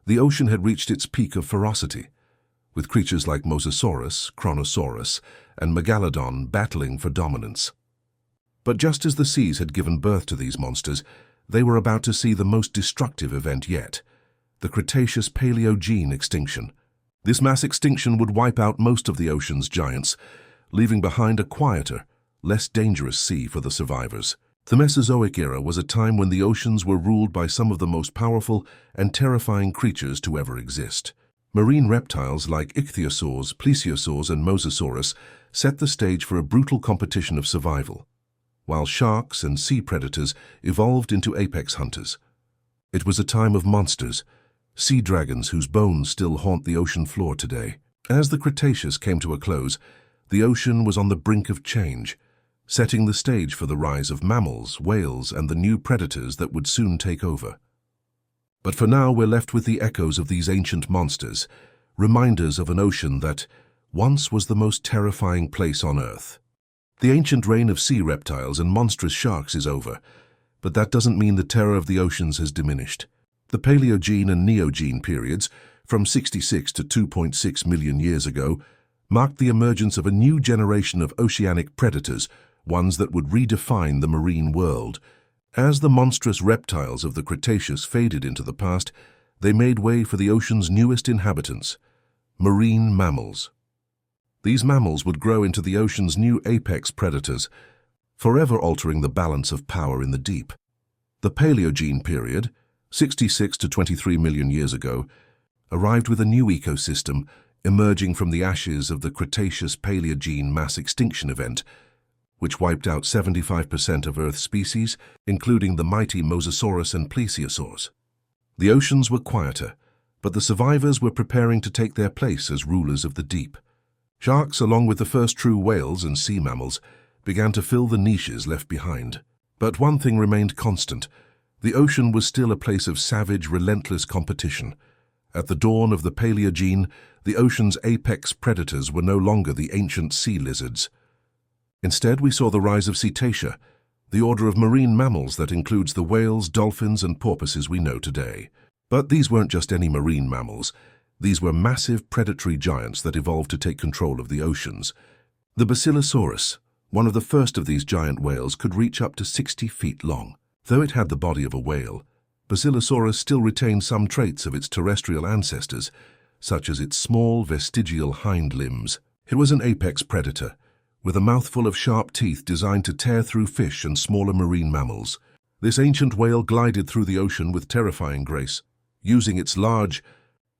the ocean had reached its peak of ferocity, with creatures like Mosasaurus, Kronosaurus, and Megalodon battling for dominance. But just as the seas had given birth to these monsters, they were about to see the most destructive event yet: the Cretaceous Paleogene extinction. This mass extinction would wipe out most of the ocean's giants, leaving behind a quieter, less dangerous sea for the survivors. The Mesozoic era was a time when the oceans were ruled by some of the most powerful and terrifying creatures to ever exist. Marine reptiles like ichthyosaurs, plesiosaurs, and Mosasaurus set the stage for a brutal competition of survival, while sharks and sea predators evolved into apex hunters. It was a time of monsters, sea dragons whose bones still haunt the ocean floor today. As the Cretaceous came to a close, the ocean was on the brink of change, setting the stage for the rise of mammals, whales, and the new predators that would soon take over. But for now, we're left with the echoes of these ancient monsters, reminders of an ocean that once was the most terrifying place on Earth. The ancient reign of sea reptiles and monstrous sharks is over, but that doesn't mean the terror of the oceans has diminished. The Paleogene and Neogene periods, from 66 to 2.6 million years ago, marked the emergence of a new generation of oceanic predators, ones that would redefine the marine world. As the monstrous reptiles of the Cretaceous faded into the past, they made way for the ocean's newest inhabitants, marine mammals. These mammals would grow into the ocean's new apex predators, forever altering the balance of power in the deep. The Paleogene period, 66 to 23 million years ago, arrived with a new ecosystem emerging from the ashes of the Cretaceous-Paleogene mass extinction event, which wiped out 75% of Earth's species, including the mighty Mosasaurus and plesiosaurs. The oceans were quieter, but the survivors were preparing to take their place as rulers of the deep. Sharks, along with the first true whales and sea mammals, began to fill the niches left behind. But one thing remained constant: the ocean was still a place of savage, relentless competition. At the dawn of the Paleogene, the ocean's apex predators were no longer the ancient sea lizards. Instead, we saw the rise of Cetacea, the order of marine mammals that includes the whales, dolphins, and porpoises we know today. But these weren't just any marine mammals. These were massive predatory giants that evolved to take control of the oceans. The Basilosaurus, one of the first of these giant whales, could reach up to 60 feet long. Though it had the body of a whale, Basilosaurus still retained some traits of its terrestrial ancestors, such as its small, vestigial hind limbs. It was an apex predator, with a mouthful of sharp teeth designed to tear through fish and smaller marine mammals. This ancient whale glided through the ocean with terrifying grace, using its large,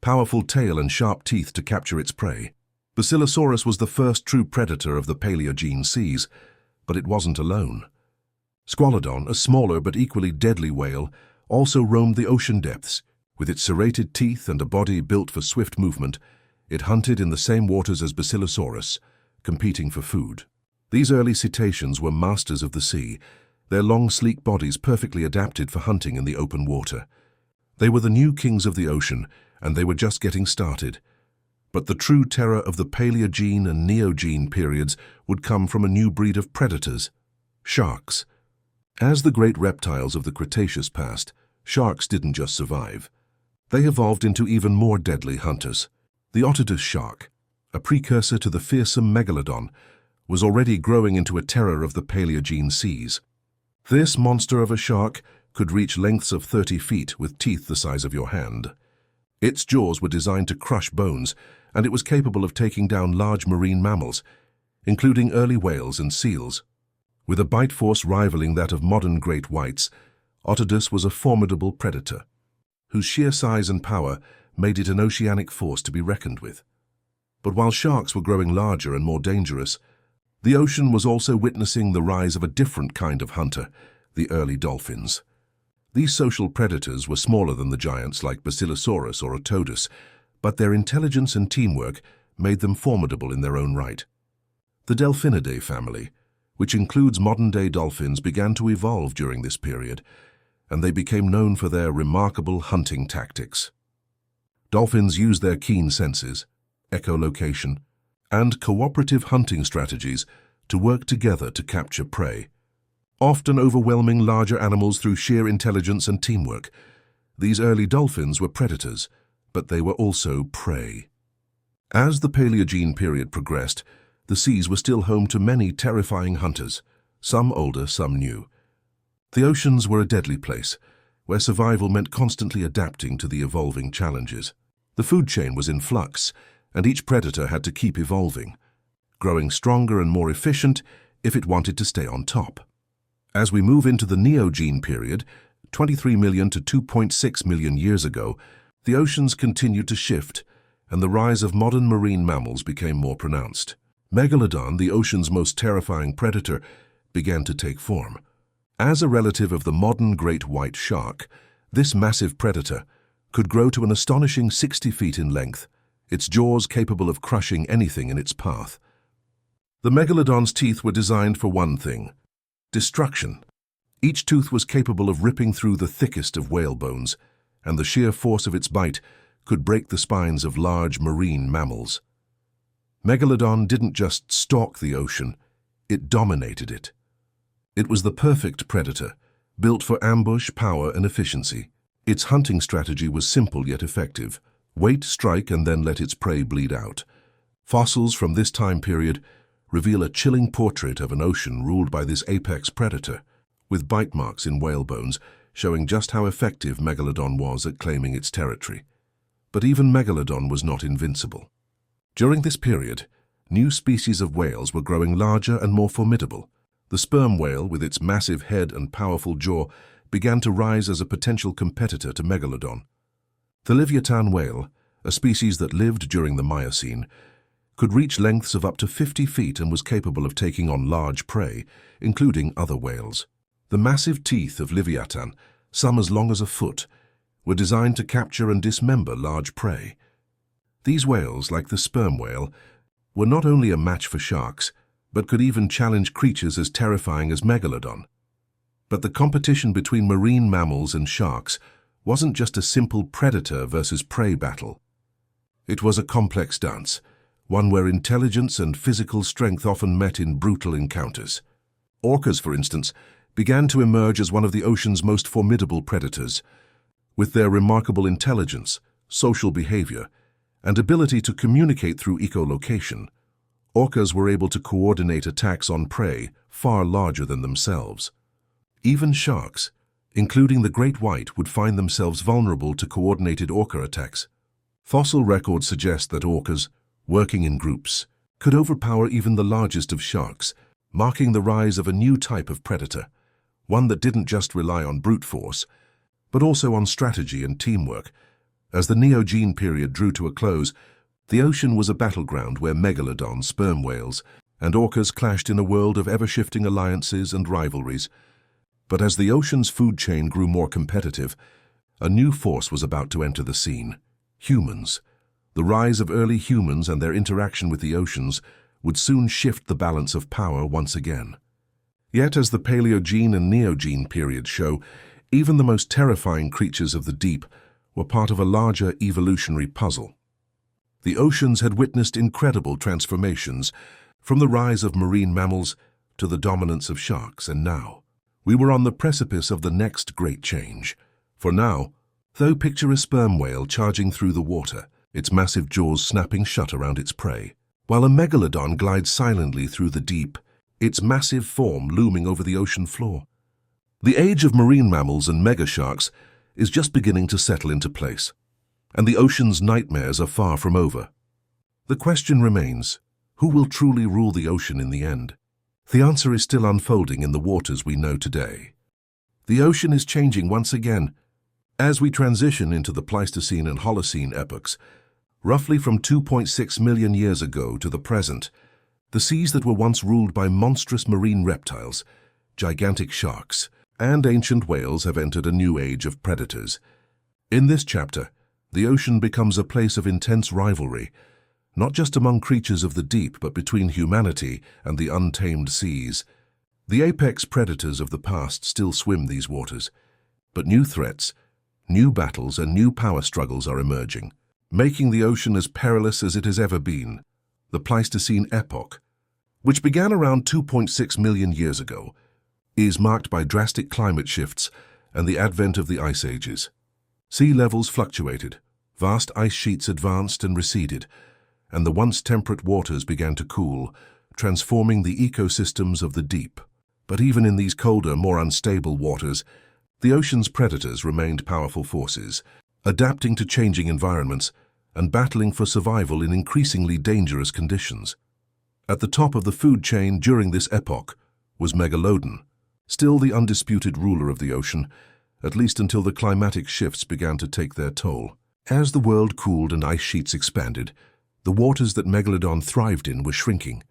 powerful tail and sharp teeth to capture its prey. Basilosaurus was the first true predator of the Paleogene seas, but it wasn't alone. Squalodon, a smaller but equally deadly whale, also roamed the ocean depths. With its serrated teeth and a body built for swift movement, it hunted in the same waters as Basilosaurus, competing for food. These early cetaceans were masters of the sea, their long, sleek bodies perfectly adapted for hunting in the open water. They were the new kings of the ocean, and they were just getting started. But the true terror of the Paleogene and Neogene periods would come from a new breed of predators: sharks. As the great reptiles of the Cretaceous passed, sharks didn't just survive. They evolved into even more deadly hunters. The Otodus shark, a precursor to the fearsome Megalodon, was already growing into a terror of the Paleogene seas. This monster of a shark could reach lengths of 30 feet with teeth the size of your hand. Its jaws were designed to crush bones, and it was capable of taking down large marine mammals, including early whales and seals. With a bite force rivaling that of modern great whites, Otodus was a formidable predator, whose sheer size and power made it an oceanic force to be reckoned with. But while sharks were growing larger and more dangerous, the ocean was also witnessing the rise of a different kind of hunter, the early dolphins. These social predators were smaller than the giants like Basilosaurus or Otodus, but their intelligence and teamwork made them formidable in their own right. The Delphinidae family, which includes modern-day dolphins, began to evolve during this period, and they became known for their remarkable hunting tactics. Dolphins used their keen senses, echolocation, and cooperative hunting strategies to work together to capture prey, often overwhelming larger animals through sheer intelligence and teamwork. These early dolphins were predators, but they were also prey. As the Paleogene period progressed, the seas were still home to many terrifying hunters, some older, some new. The oceans were a deadly place, where survival meant constantly adapting to the evolving challenges. The food chain was in flux, and each predator had to keep evolving, growing stronger and more efficient if it wanted to stay on top. As we move into the Neogene period, 23 million to 2.6 million years ago, the oceans continued to shift, and the rise of modern marine mammals became more pronounced. Megalodon, the ocean's most terrifying predator, began to take form. As a relative of the modern great white shark, this massive predator could grow to an astonishing 60 feet in length, its jaws capable of crushing anything in its path. The Megalodon's teeth were designed for one thing: destruction. Each tooth was capable of ripping through the thickest of whale bones, and the sheer force of its bite could break the spines of large marine mammals. Megalodon didn't just stalk the ocean, it dominated it. It was the perfect predator, built for ambush, power, and efficiency. Its hunting strategy was simple yet effective: wait, strike, and then let its prey bleed out. Fossils from this time period reveal a chilling portrait of an ocean ruled by this apex predator, with bite marks in whale bones showing just how effective Megalodon was at claiming its territory. But even Megalodon was not invincible. During this period, new species of whales were growing larger and more formidable. The sperm whale, with its massive head and powerful jaw, began to rise as a potential competitor to Megalodon. The Leviathan whale, a species that lived during the Miocene, could reach lengths of up to 50 feet and was capable of taking on large prey, including other whales. The massive teeth of Leviathan, some as long as a foot, were designed to capture and dismember large prey. These whales, like the sperm whale, were not only a match for sharks, but could even challenge creatures as terrifying as Megalodon. But the competition between marine mammals and sharks wasn't just a simple predator versus prey battle. It was a complex dance, one where intelligence and physical strength often met in brutal encounters. Orcas, for instance, began to emerge as one of the ocean's most formidable predators. With their remarkable intelligence, social behavior, and ability to communicate through echolocation, orcas were able to coordinate attacks on prey far larger than themselves. Even sharks, including the great white, would find themselves vulnerable to coordinated orca attacks. Fossil records suggest that orcas, working in groups, could overpower even the largest of sharks, marking the rise of a new type of predator, one that didn't just rely on brute force, but also on strategy and teamwork, As the Neogene period drew to a close, the ocean was a battleground where megalodon, sperm whales, and orcas clashed in a world of ever-shifting alliances and rivalries. But as the ocean's food chain grew more competitive, a new force was about to enter the scene: humans. The rise of early humans and their interaction with the oceans would soon shift the balance of power once again. Yet, as the Paleogene and Neogene periods show, even the most terrifying creatures of the deep were part of a larger evolutionary puzzle. The oceans had witnessed incredible transformations, from the rise of marine mammals to the dominance of sharks, and now we were on the precipice of the next great change. For now, though, picture a sperm whale charging through the water, its massive jaws snapping shut around its prey, while a megalodon glides silently through the deep, its massive form looming over the ocean floor. The age of marine mammals and megasharks is just beginning to settle into place, and the ocean's nightmares are far from over. The question remains, who will truly rule the ocean in the end? The answer is still unfolding in the waters we know today. The ocean is changing once again. As we transition into the Pleistocene and Holocene epochs, roughly from 2.6 million years ago to the present, the seas that were once ruled by monstrous marine reptiles, gigantic sharks, and ancient whales have entered a new age of predators. In this chapter, the ocean becomes a place of intense rivalry, not just among creatures of the deep, but between humanity and the untamed seas. The apex predators of the past still swim these waters, but new threats, new battles, and new power struggles are emerging, making the ocean as perilous as it has ever been. The Pleistocene epoch, which began around 2.6 million years ago, is marked by drastic climate shifts and the advent of the ice ages. Sea levels fluctuated, vast ice sheets advanced and receded, and the once temperate waters began to cool, transforming the ecosystems of the deep. But even in these colder, more unstable waters, the ocean's predators remained powerful forces, adapting to changing environments and battling for survival in increasingly dangerous conditions. At the top of the food chain during this epoch was Megalodon, still the undisputed ruler of the ocean, at least until the climatic shifts began to take their toll. As the world cooled and ice sheets expanded, the waters that Megalodon thrived in were shrinking.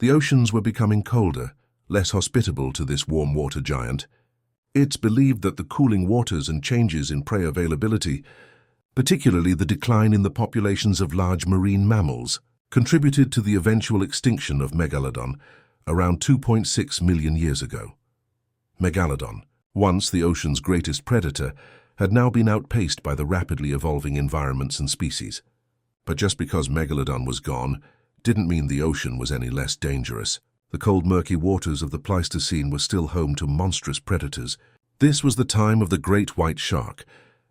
The oceans were becoming colder, less hospitable to this warm water giant. It's believed that the cooling waters and changes in prey availability, particularly the decline in the populations of large marine mammals, contributed to the eventual extinction of Megalodon around 2.6 million years ago. Megalodon, once the ocean's greatest predator, had now been outpaced by the rapidly evolving environments and species. But just because Megalodon was gone didn't mean the ocean was any less dangerous. The cold, murky waters of the Pleistocene were still home to monstrous predators. This was the time of the great white shark,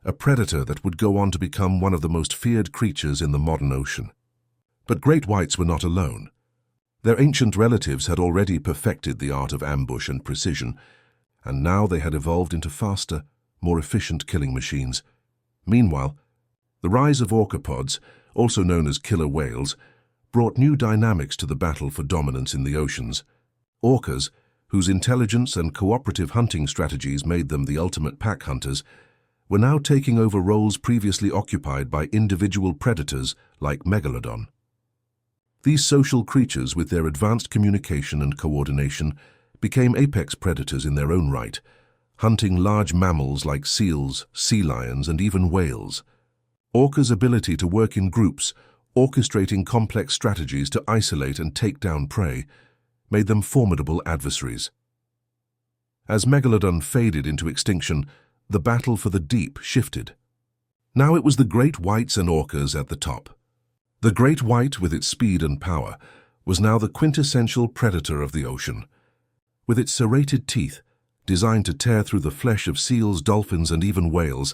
a predator that would go on to become one of the most feared creatures in the modern ocean. But great whites were not alone. Their ancient relatives had already perfected the art of ambush and precision, and now they had evolved into faster, more efficient killing machines. Meanwhile, the rise of orcapods, also known as killer whales, brought new dynamics to the battle for dominance in the oceans. Orcas, whose intelligence and cooperative hunting strategies made them the ultimate pack hunters, were now taking over roles previously occupied by individual predators like Megalodon. These social creatures, with their advanced communication and coordination, became apex predators in their own right, hunting large mammals like seals, sea lions, and even whales. Orcas' ability to work in groups, orchestrating complex strategies to isolate and take down prey, made them formidable adversaries. As Megalodon faded into extinction, the battle for the deep shifted. Now it was the great whites and orcas at the top. The great white, with its speed and power, was now the quintessential predator of the ocean. With its serrated teeth, designed to tear through the flesh of seals, dolphins, and even whales,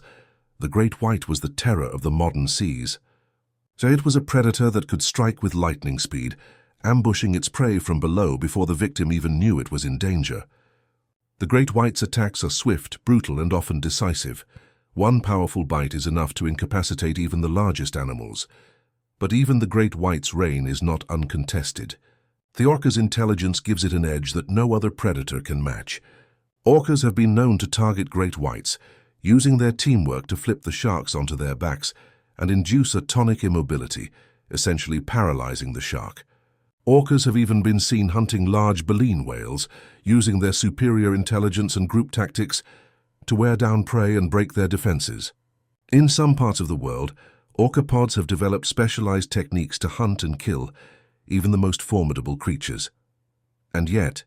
the great white was the terror of the modern seas. So it was a predator that could strike with lightning speed, ambushing its prey from below before the victim even knew it was in danger. The great white's attacks are swift, brutal, and often decisive. One powerful bite is enough to incapacitate even the largest animals. But even the great white's reign is not uncontested. The orca's intelligence gives it an edge that no other predator can match. Orcas have been known to target great whites, using their teamwork to flip the sharks onto their backs and induce a tonic immobility, essentially paralyzing the shark. Orcas have even been seen hunting large baleen whales, using their superior intelligence and group tactics to wear down prey and break their defenses. In some parts of the world, orcapods have developed specialized techniques to hunt and kill even the most formidable creatures. And yet,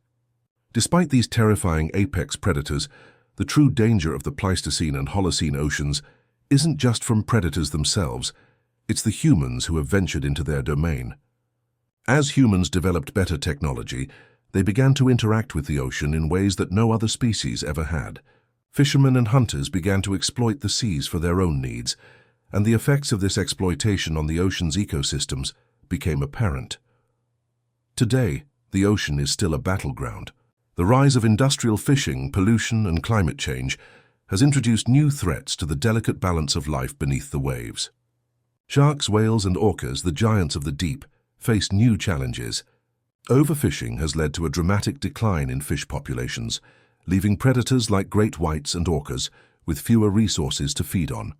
despite these terrifying apex predators, the true danger of the Pleistocene and Holocene oceans isn't just from predators themselves, it's the humans who have ventured into their domain. As humans developed better technology, they began to interact with the ocean in ways that no other species ever had. Fishermen and hunters began to exploit the seas for their own needs, and the effects of this exploitation on the ocean's ecosystems became apparent. Today, the ocean is still a battleground. The rise of industrial fishing, pollution, and climate change has introduced new threats to the delicate balance of life beneath the waves. Sharks, whales, and orcas, the giants of the deep, face new challenges. Overfishing has led to a dramatic decline in fish populations, leaving predators like great whites and orcas with fewer resources to feed on.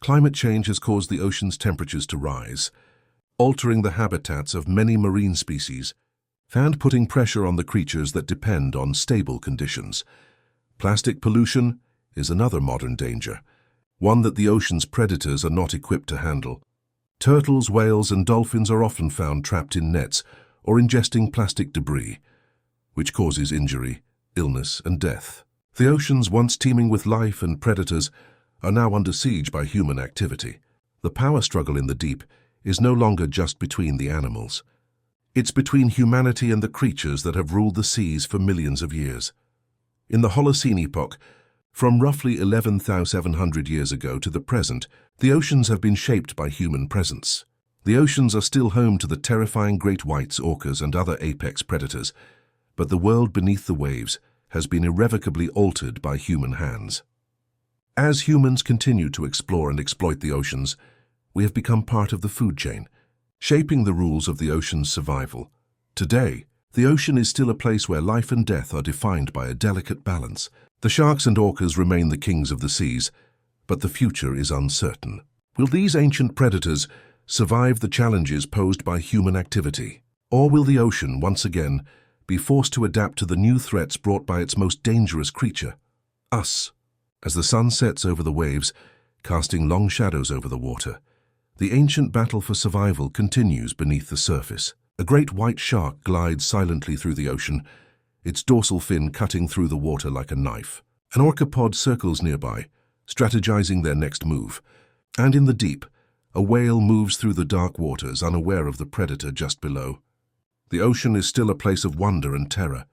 Climate change has caused the ocean's temperatures to rise, altering the habitats of many marine species and putting pressure on the creatures that depend on stable conditions. Plastic pollution is another modern danger, one that the ocean's predators are not equipped to handle. Turtles, whales, and dolphins are often found trapped in nets or ingesting plastic debris, which causes injury, illness, and death. The oceans, once teeming with life and predators, are now under siege by human activity. The power struggle in the deep is no longer just between the animals. It's between humanity and the creatures that have ruled the seas for millions of years. In the Holocene epoch, from roughly 11,700 years ago to the present, the oceans have been shaped by human presence. The oceans are still home to the terrifying great whites, orcas, and other apex predators, but the world beneath the waves has been irrevocably altered by human hands. As humans continue to explore and exploit the oceans, we have become part of the food chain, shaping the rules of the ocean's survival. Today, the ocean is still a place where life and death are defined by a delicate balance. The sharks and orcas remain the kings of the seas, but the future is uncertain. Will these ancient predators survive the challenges posed by human activity? Or will the ocean once again be forced to adapt to the new threats brought by its most dangerous creature, us? As the sun sets over the waves, casting long shadows over the water, the ancient battle for survival continues beneath the surface. A great white shark glides silently through the ocean, its dorsal fin cutting through the water like a knife. An orcapod circles nearby, strategizing their next move. And in the deep, a whale moves through the dark waters, unaware of the predator just below. The ocean is still a place of wonder and terror,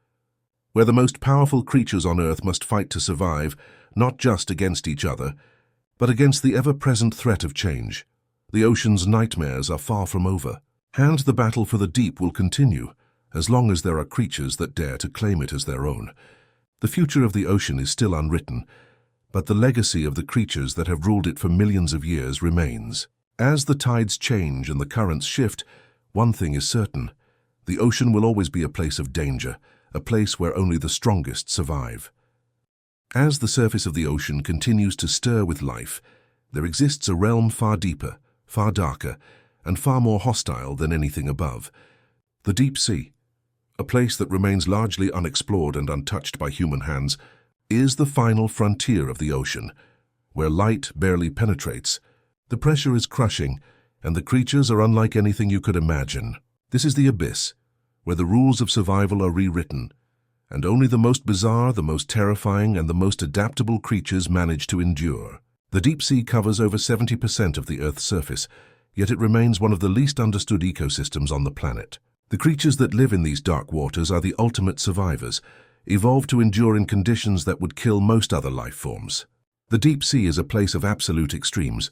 where the most powerful creatures on Earth must fight to survive, not just against each other, but against the ever-present threat of change. The ocean's nightmares are far from over, and the battle for the deep will continue, as long as there are creatures that dare to claim it as their own. The future of the ocean is still unwritten, but the legacy of the creatures that have ruled it for millions of years remains. As the tides change and the currents shift, one thing is certain: the ocean will always be a place of danger, a place where only the strongest survive. As the surface of the ocean continues to stir with life, there exists a realm far deeper, far darker, and far more hostile than anything above. The deep sea, a place that remains largely unexplored and untouched by human hands, is the final frontier of the ocean, where light barely penetrates. The pressure is crushing, and the creatures are unlike anything you could imagine. This is the abyss, where the rules of survival are rewritten, and only the most bizarre, the most terrifying, and the most adaptable creatures manage to endure. The deep sea covers over 70% of the Earth's surface, yet it remains one of the least understood ecosystems on the planet. The creatures that live in these dark waters are the ultimate survivors, evolved to endure in conditions that would kill most other life forms. The deep sea is a place of absolute extremes,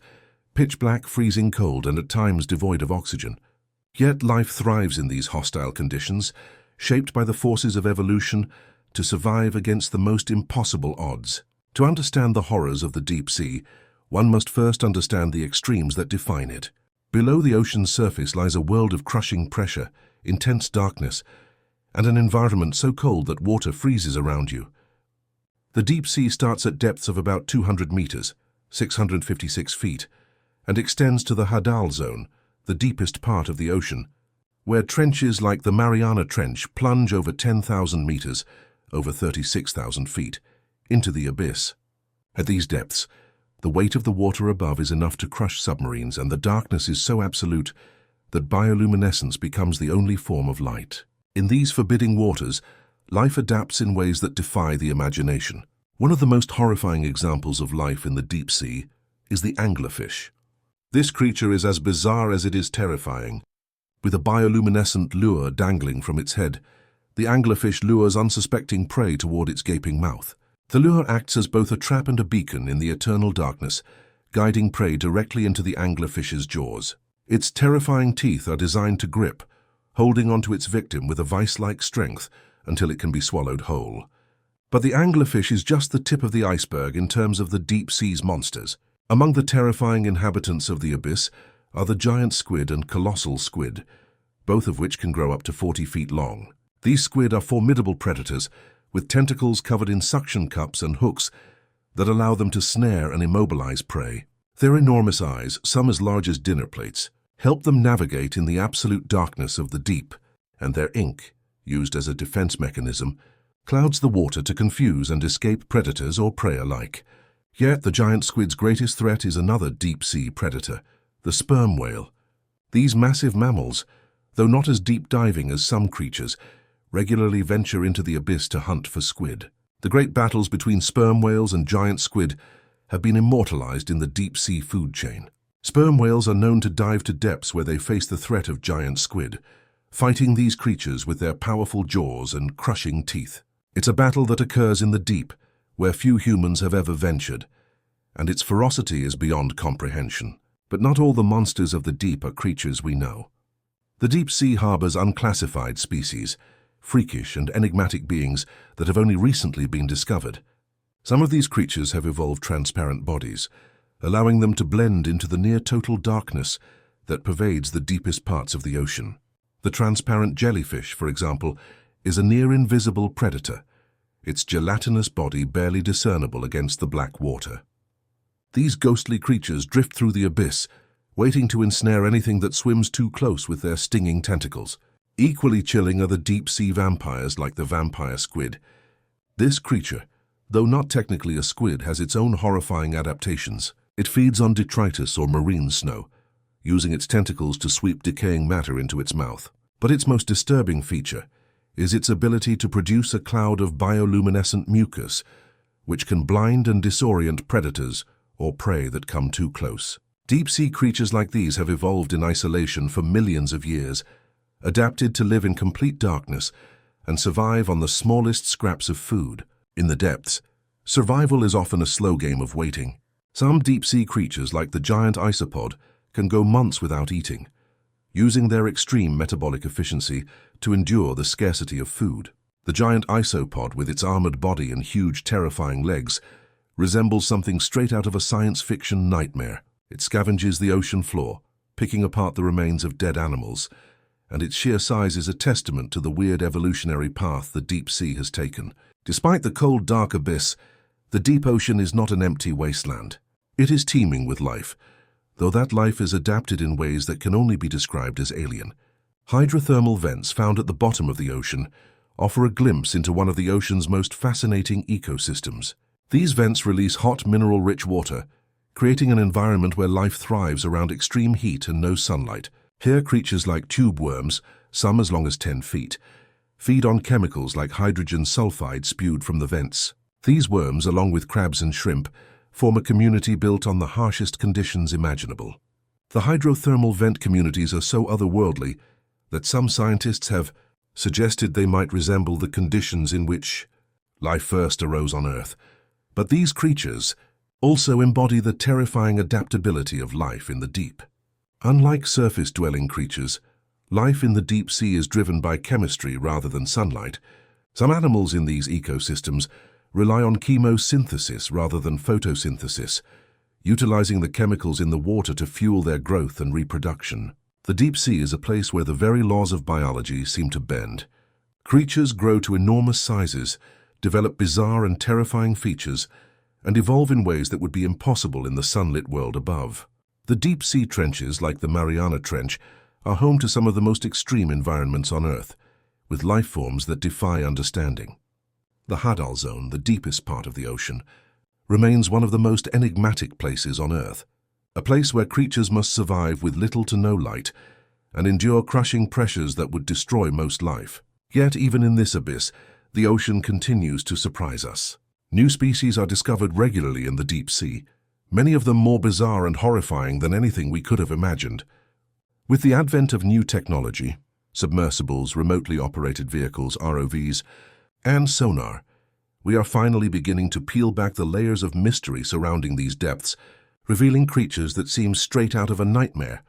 pitch black, freezing cold, and at times devoid of oxygen. Yet life thrives in these hostile conditions, shaped by the forces of evolution to survive against the most impossible odds. To understand the horrors of the deep sea, one must first understand the extremes that define it. Below the ocean's surface lies a world of crushing pressure, intense darkness, and an environment so cold that water freezes around you. The deep sea starts at depths of about 200 meters, 656 feet, and extends to the Hadal zone, the deepest part of the ocean, where trenches like the Mariana Trench plunge over 10,000 meters, over 36,000 feet, into the abyss. At these depths, the weight of the water above is enough to crush submarines, and the darkness is so absolute that bioluminescence becomes the only form of light. In these forbidding waters, life adapts in ways that defy the imagination. One of the most horrifying examples of life in the deep sea is the anglerfish. This creature is as bizarre as it is terrifying. With a bioluminescent lure dangling from its head, the anglerfish lures unsuspecting prey toward its gaping mouth. The lure acts as both a trap and a beacon in the eternal darkness, guiding prey directly into the anglerfish's jaws. Its terrifying teeth are designed to grip, holding onto its victim with a vice-like strength until it can be swallowed whole. But the anglerfish is just the tip of the iceberg in terms of the deep sea's monsters. Among the terrifying inhabitants of the abyss are the giant squid and colossal squid, both of which can grow up to 40 feet long. These squid are formidable predators, with tentacles covered in suction cups and hooks that allow them to snare and immobilize prey. Their enormous eyes, some as large as dinner plates, help them navigate in the absolute darkness of the deep, and their ink, used as a defense mechanism, clouds the water to confuse and escape predators or prey alike. Yet the giant squid's greatest threat is another deep-sea predator, the sperm whale. These massive mammals, though not as deep-diving as some creatures, regularly venture into the abyss to hunt for squid. The great battles between sperm whales and giant squid have been immortalized in the deep-sea food chain. Sperm whales are known to dive to depths where they face the threat of giant squid, fighting these creatures with their powerful jaws and crushing teeth. It's a battle that occurs in the deep, where few humans have ever ventured, and its ferocity is beyond comprehension. But not all the monsters of the deep are creatures we know. The deep sea harbors unclassified species, freakish and enigmatic beings that have only recently been discovered. Some of these creatures have evolved transparent bodies, allowing them to blend into the near-total darkness that pervades the deepest parts of the ocean. The transparent jellyfish, for example, is a near-invisible predator, its gelatinous body barely discernible against the black water. These ghostly creatures drift through the abyss, waiting to ensnare anything that swims too close with their stinging tentacles. Equally chilling are the deep-sea vampires like the vampire squid. This creature, though not technically a squid, has its own horrifying adaptations. It feeds on detritus or marine snow, using its tentacles to sweep decaying matter into its mouth. But its most disturbing feature is its ability to produce a cloud of bioluminescent mucus, which can blind and disorient predators or prey that come too close. Deep-sea creatures like these have evolved in isolation for millions of years, adapted to live in complete darkness and survive on the smallest scraps of food. In the depths, survival is often a slow game of waiting. Some deep-sea creatures, like the giant isopod, can go months without eating, using their extreme metabolic efficiency to endure the scarcity of food. The giant isopod, with its armored body and huge, terrifying legs, resembles something straight out of a science fiction nightmare. It scavenges the ocean floor, picking apart the remains of dead animals, and its sheer size is a testament to the weird evolutionary path the deep sea has taken. Despite the cold, dark abyss, the deep ocean is not an empty wasteland. It is teeming with life, though that life is adapted in ways that can only be described as alien. Hydrothermal vents found at the bottom of the ocean offer a glimpse into one of the ocean's most fascinating ecosystems. These vents release hot, mineral-rich water, creating an environment where life thrives around extreme heat and no sunlight. Here, creatures like tube worms, some as long as 10 feet, feed on chemicals like hydrogen sulfide spewed from the vents. These worms, along with crabs and shrimp, form a community built on the harshest conditions imaginable. The hydrothermal vent communities are so otherworldly that some scientists have suggested they might resemble the conditions in which life first arose on Earth. But these creatures also embody the terrifying adaptability of life in the deep. Unlike surface-dwelling creatures, life in the deep sea is driven by chemistry rather than sunlight. Some animals in these ecosystems rely on chemosynthesis rather than photosynthesis, utilizing the chemicals in the water to fuel their growth and reproduction. The deep sea is a place where the very laws of biology seem to bend. Creatures grow to enormous sizes, develop bizarre and terrifying features, and evolve in ways that would be impossible in the sunlit world above. The deep-sea trenches, like the Mariana Trench, are home to some of the most extreme environments on Earth, with life forms that defy understanding. The Hadal Zone, the deepest part of the ocean, remains one of the most enigmatic places on Earth, a place where creatures must survive with little to no light and endure crushing pressures that would destroy most life. Yet, even in this abyss, the ocean continues to surprise us. New species are discovered regularly in the deep sea, many of them more bizarre and horrifying than anything we could have imagined. With the advent of new technology, submersibles, remotely operated vehicles, ROVs, and sonar, we are finally beginning to peel back the layers of mystery surrounding these depths, revealing creatures that seem straight out of a nightmare.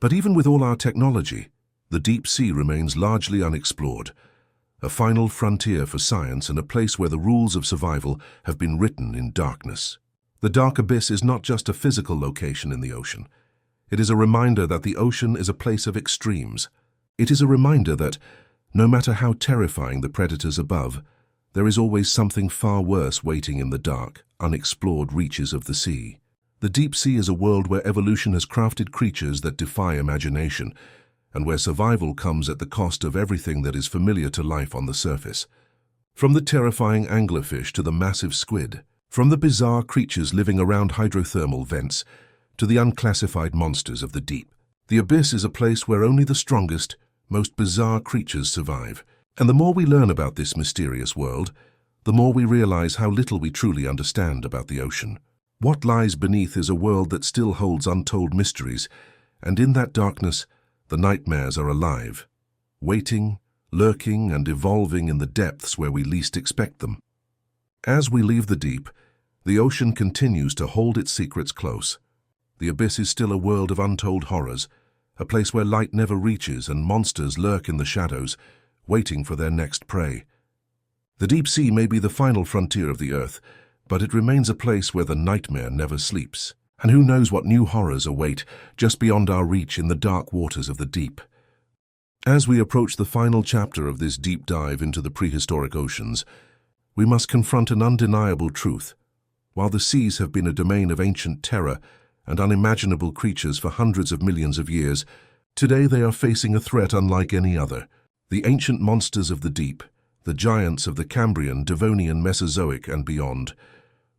But even with all our technology, the deep sea remains largely unexplored, a final frontier for science and a place where the rules of survival have been written in darkness. The dark abyss is not just a physical location in the ocean. It is a reminder that the ocean is a place of extremes. It is a reminder that, no matter how terrifying the predators above, there is always something far worse waiting in the dark, unexplored reaches of the sea. The deep sea is a world where evolution has crafted creatures that defy imagination, and where survival comes at the cost of everything that is familiar to life on the surface. From the terrifying anglerfish to the massive squid, from the bizarre creatures living around hydrothermal vents to the unclassified monsters of the deep, the abyss is a place where only the strongest, most bizarre creatures survive. And the more we learn about this mysterious world, the more we realize how little we truly understand about the ocean. What lies beneath is a world that still holds untold mysteries, and in that darkness, the nightmares are alive, waiting, lurking, and evolving in the depths where we least expect them. As we leave the deep, the ocean continues to hold its secrets close. The abyss is still a world of untold horrors, a place where light never reaches and monsters lurk in the shadows, waiting for their next prey. The deep sea may be the final frontier of the Earth, but it remains a place where the nightmare never sleeps. And who knows what new horrors await just beyond our reach in the dark waters of the deep. As we approach the final chapter of this deep dive into the prehistoric oceans, we must confront an undeniable truth. While the seas have been a domain of ancient terror and unimaginable creatures for hundreds of millions of years, today they are facing a threat unlike any other. The ancient monsters of the deep, the giants of the Cambrian, Devonian, Mesozoic, and beyond,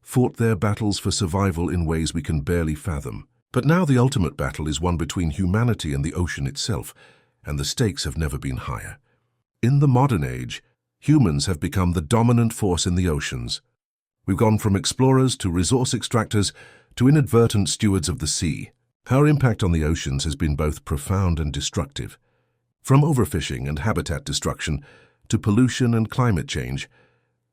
fought their battles for survival in ways we can barely fathom. But now the ultimate battle is one between humanity and the ocean itself, and the stakes have never been higher. In the modern age, humans have become the dominant force in the oceans. We've gone from explorers to resource extractors to inadvertent stewards of the sea. Our impact on the oceans has been both profound and destructive. From overfishing and habitat destruction to pollution and climate change,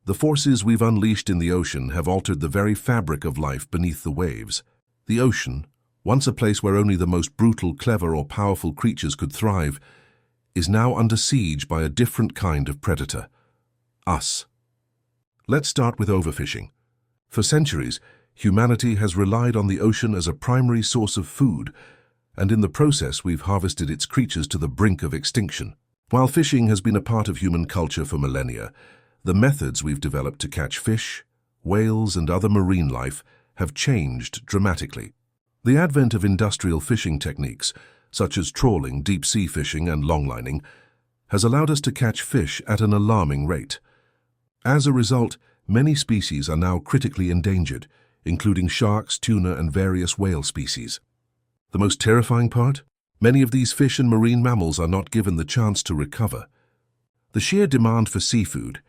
the forces we've unleashed in the ocean have altered the very fabric of life beneath the waves. The ocean, once a place where only the most brutal, clever, or powerful creatures could thrive, is now under siege by a different kind of predator: us. Let's start with overfishing. For centuries, humanity has relied on the ocean as a primary source of food, and in the process we've harvested its creatures to the brink of extinction. While fishing has been a part of human culture for millennia, the methods we've developed to catch fish, whales, and other marine life have changed dramatically. The advent of industrial fishing techniques, such as trawling, deep-sea fishing, and longlining, has allowed us to catch fish at an alarming rate. As a result, many species are now critically endangered, including sharks, tuna, and various whale species. The most terrifying part? Many of these fish and marine mammals are not given the chance to recover. The sheer demand for seafood,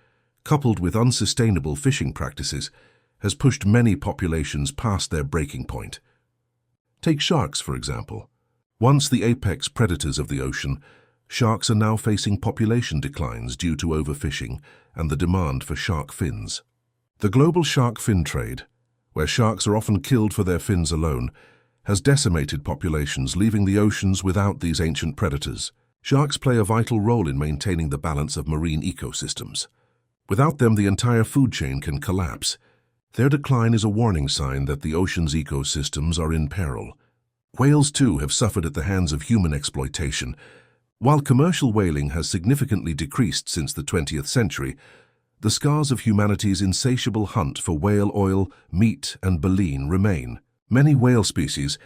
coupled with unsustainable fishing practices, has pushed many populations past their breaking point. Take sharks, for example. Once the apex predators of the ocean, sharks are now facing population declines due to overfishing and the demand for shark fins. The global shark fin trade, where sharks are often killed for their fins alone, has decimated populations, leaving the oceans without these ancient predators. Sharks play a vital role in maintaining the balance of marine ecosystems. Without them, the entire food chain can collapse. Their decline is a warning sign that the ocean's ecosystems are in peril. Whales, too, have suffered at the hands of human exploitation. While commercial whaling has significantly decreased since the 20th century, The scars of humanity's insatiable hunt for whale oil, meat, and baleen remain. Many whale species,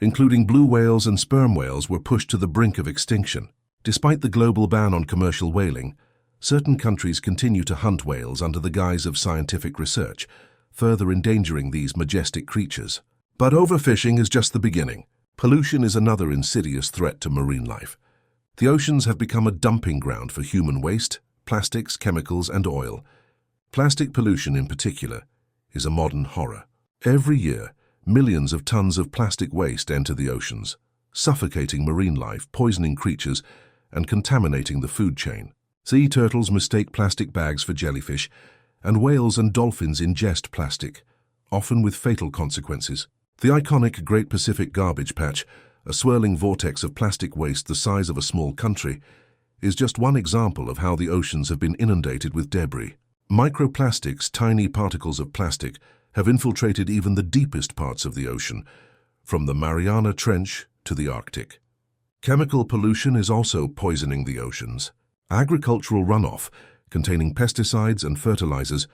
including blue whales and sperm whales, were pushed to the brink of extinction. Despite the global ban on commercial whaling, certain countries continue to hunt whales under the guise of scientific research, further endangering these majestic creatures. But overfishing is just the beginning. Pollution is another insidious threat to marine life. The oceans have become a dumping ground for human waste, plastics, chemicals, and oil. Plastic pollution in particular is a modern horror. Every year, millions of tons of plastic waste enter the oceans, suffocating marine life, poisoning creatures, and contaminating the food chain. Sea turtles mistake plastic bags for jellyfish, and whales and dolphins ingest plastic, often with fatal consequences. The iconic Great Pacific Garbage Patch, a swirling vortex of plastic waste the size of a small country, is just one example of how the oceans have been inundated with debris. Microplastics, tiny particles of plastic, have infiltrated even the deepest parts of the ocean, from the Mariana Trench to the Arctic. Chemical pollution is also poisoning the oceans. Agricultural runoff, containing pesticides and fertilizers,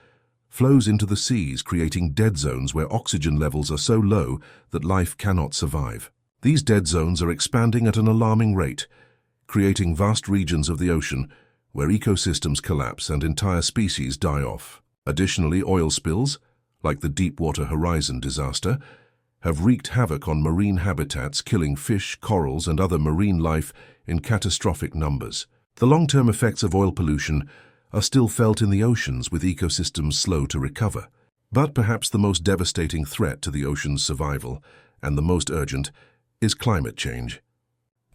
flows into the seas, creating dead zones where oxygen levels are so low that life cannot survive. These dead zones are expanding at an alarming rate, creating vast regions of the ocean where ecosystems collapse and entire species die off. Additionally, oil spills, like the Deepwater Horizon disaster, have wreaked havoc on marine habitats, killing fish, corals, and other marine life in catastrophic numbers. The long-term effects of oil pollution are still felt in the oceans, with ecosystems slow to recover. But perhaps the most devastating threat to the ocean's survival, and the most urgent, is climate change.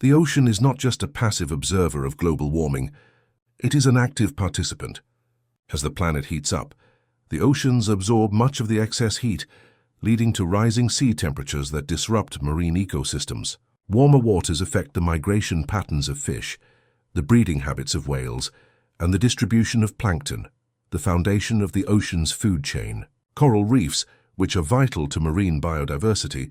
The ocean is not just a passive observer of global warming, it is an active participant. As the planet heats up, the oceans absorb much of the excess heat, leading to rising sea temperatures that disrupt marine ecosystems. Warmer waters affect the migration patterns of fish, the breeding habits of whales, and the distribution of plankton, the foundation of the ocean's food chain. Coral reefs, which are vital to marine biodiversity,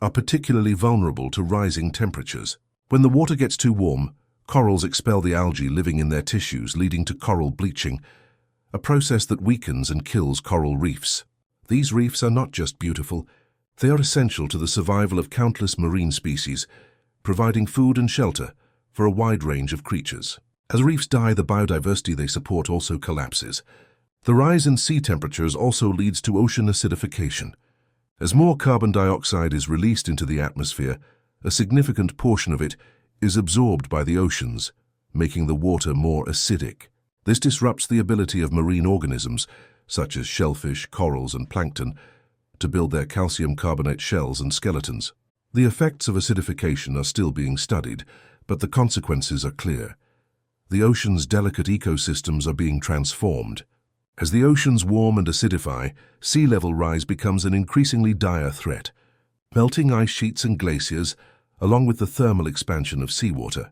are particularly vulnerable to rising temperatures. When the water gets too warm, corals expel the algae living in their tissues, leading to coral bleaching, a process that weakens and kills coral reefs. These reefs are not just beautiful, they are essential to the survival of countless marine species, providing food and shelter for a wide range of creatures. As reefs die, the biodiversity they support also collapses. The rise in sea temperatures also leads to ocean acidification. As more carbon dioxide is released into the atmosphere, a significant portion of it is absorbed by the oceans, making the water more acidic. This disrupts the ability of marine organisms, such as shellfish, corals, and plankton, to build their calcium carbonate shells and skeletons. The effects of acidification are still being studied, but the consequences are clear. The ocean's delicate ecosystems are being transformed. As the oceans warm and acidify, sea level rise becomes an increasingly dire threat. Melting ice sheets and glaciers, along with the thermal expansion of seawater,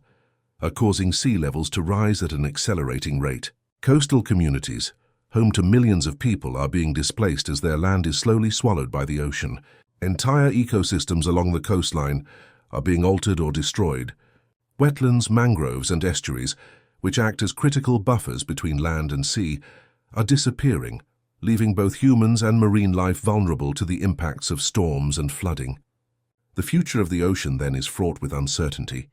are causing sea levels to rise at an accelerating rate. Coastal communities, home to millions of people, are being displaced as their land is slowly swallowed by the ocean. Entire ecosystems along the coastline are being altered or destroyed. Wetlands, mangroves, and estuaries, which act as critical buffers between land and sea, are disappearing, leaving both humans and marine life vulnerable to the impacts of storms and flooding. The future of the ocean, then, is fraught with uncertainty.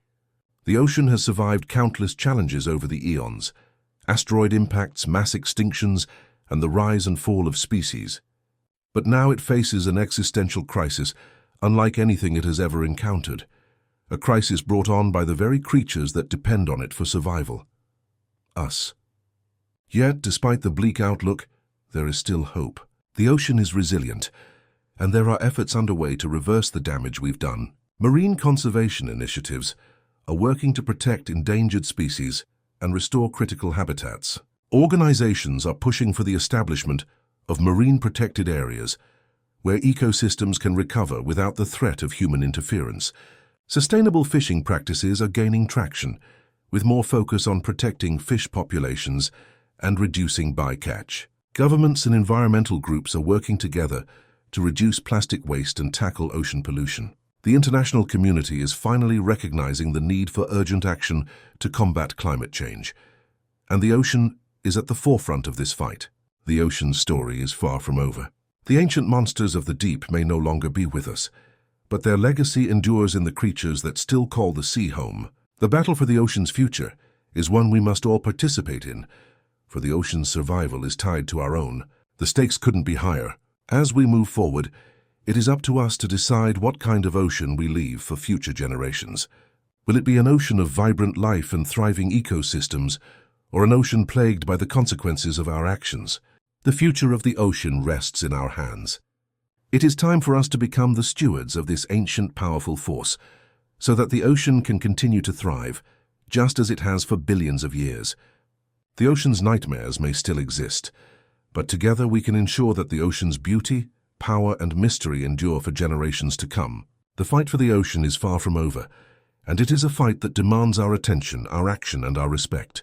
The ocean has survived countless challenges over the eons: asteroid impacts, mass extinctions, and the rise and fall of species. But now it faces an existential crisis unlike anything it has ever encountered, a crisis brought on by the very creatures that depend on it for survival: us. Yet, despite the bleak outlook, there is still hope. The ocean is resilient, and there are efforts underway to reverse the damage we've done. Marine conservation initiatives are working to protect endangered species and restore critical habitats. Organizations are pushing for the establishment of marine protected areas where ecosystems can recover without the threat of human interference. Sustainable fishing practices are gaining traction, with more focus on protecting fish populations and reducing bycatch. Governments and environmental groups are working together to reduce plastic waste and tackle ocean pollution. The international community is finally recognizing the need for urgent action to combat climate change, and the ocean is at the forefront of this fight. The ocean's story is far from over. The ancient monsters of the deep may no longer be with us, but their legacy endures in the creatures that still call the sea home. The battle for the ocean's future is one we must all participate in, for the ocean's survival is tied to our own. The stakes couldn't be higher. As we move forward, it is up to us to decide what kind of ocean we leave for future generations. Will it be an ocean of vibrant life and thriving ecosystems, or an ocean plagued by the consequences of our actions? The future of the ocean rests in our hands. It is time for us to become the stewards of this ancient, powerful force, so that the ocean can continue to thrive, just as it has for billions of years. The ocean's nightmares may still exist, but together we can ensure that the ocean's beauty, power, and mystery endure for generations to come. The fight for the ocean is far from over, and it is a fight that demands our attention, our action, and our respect.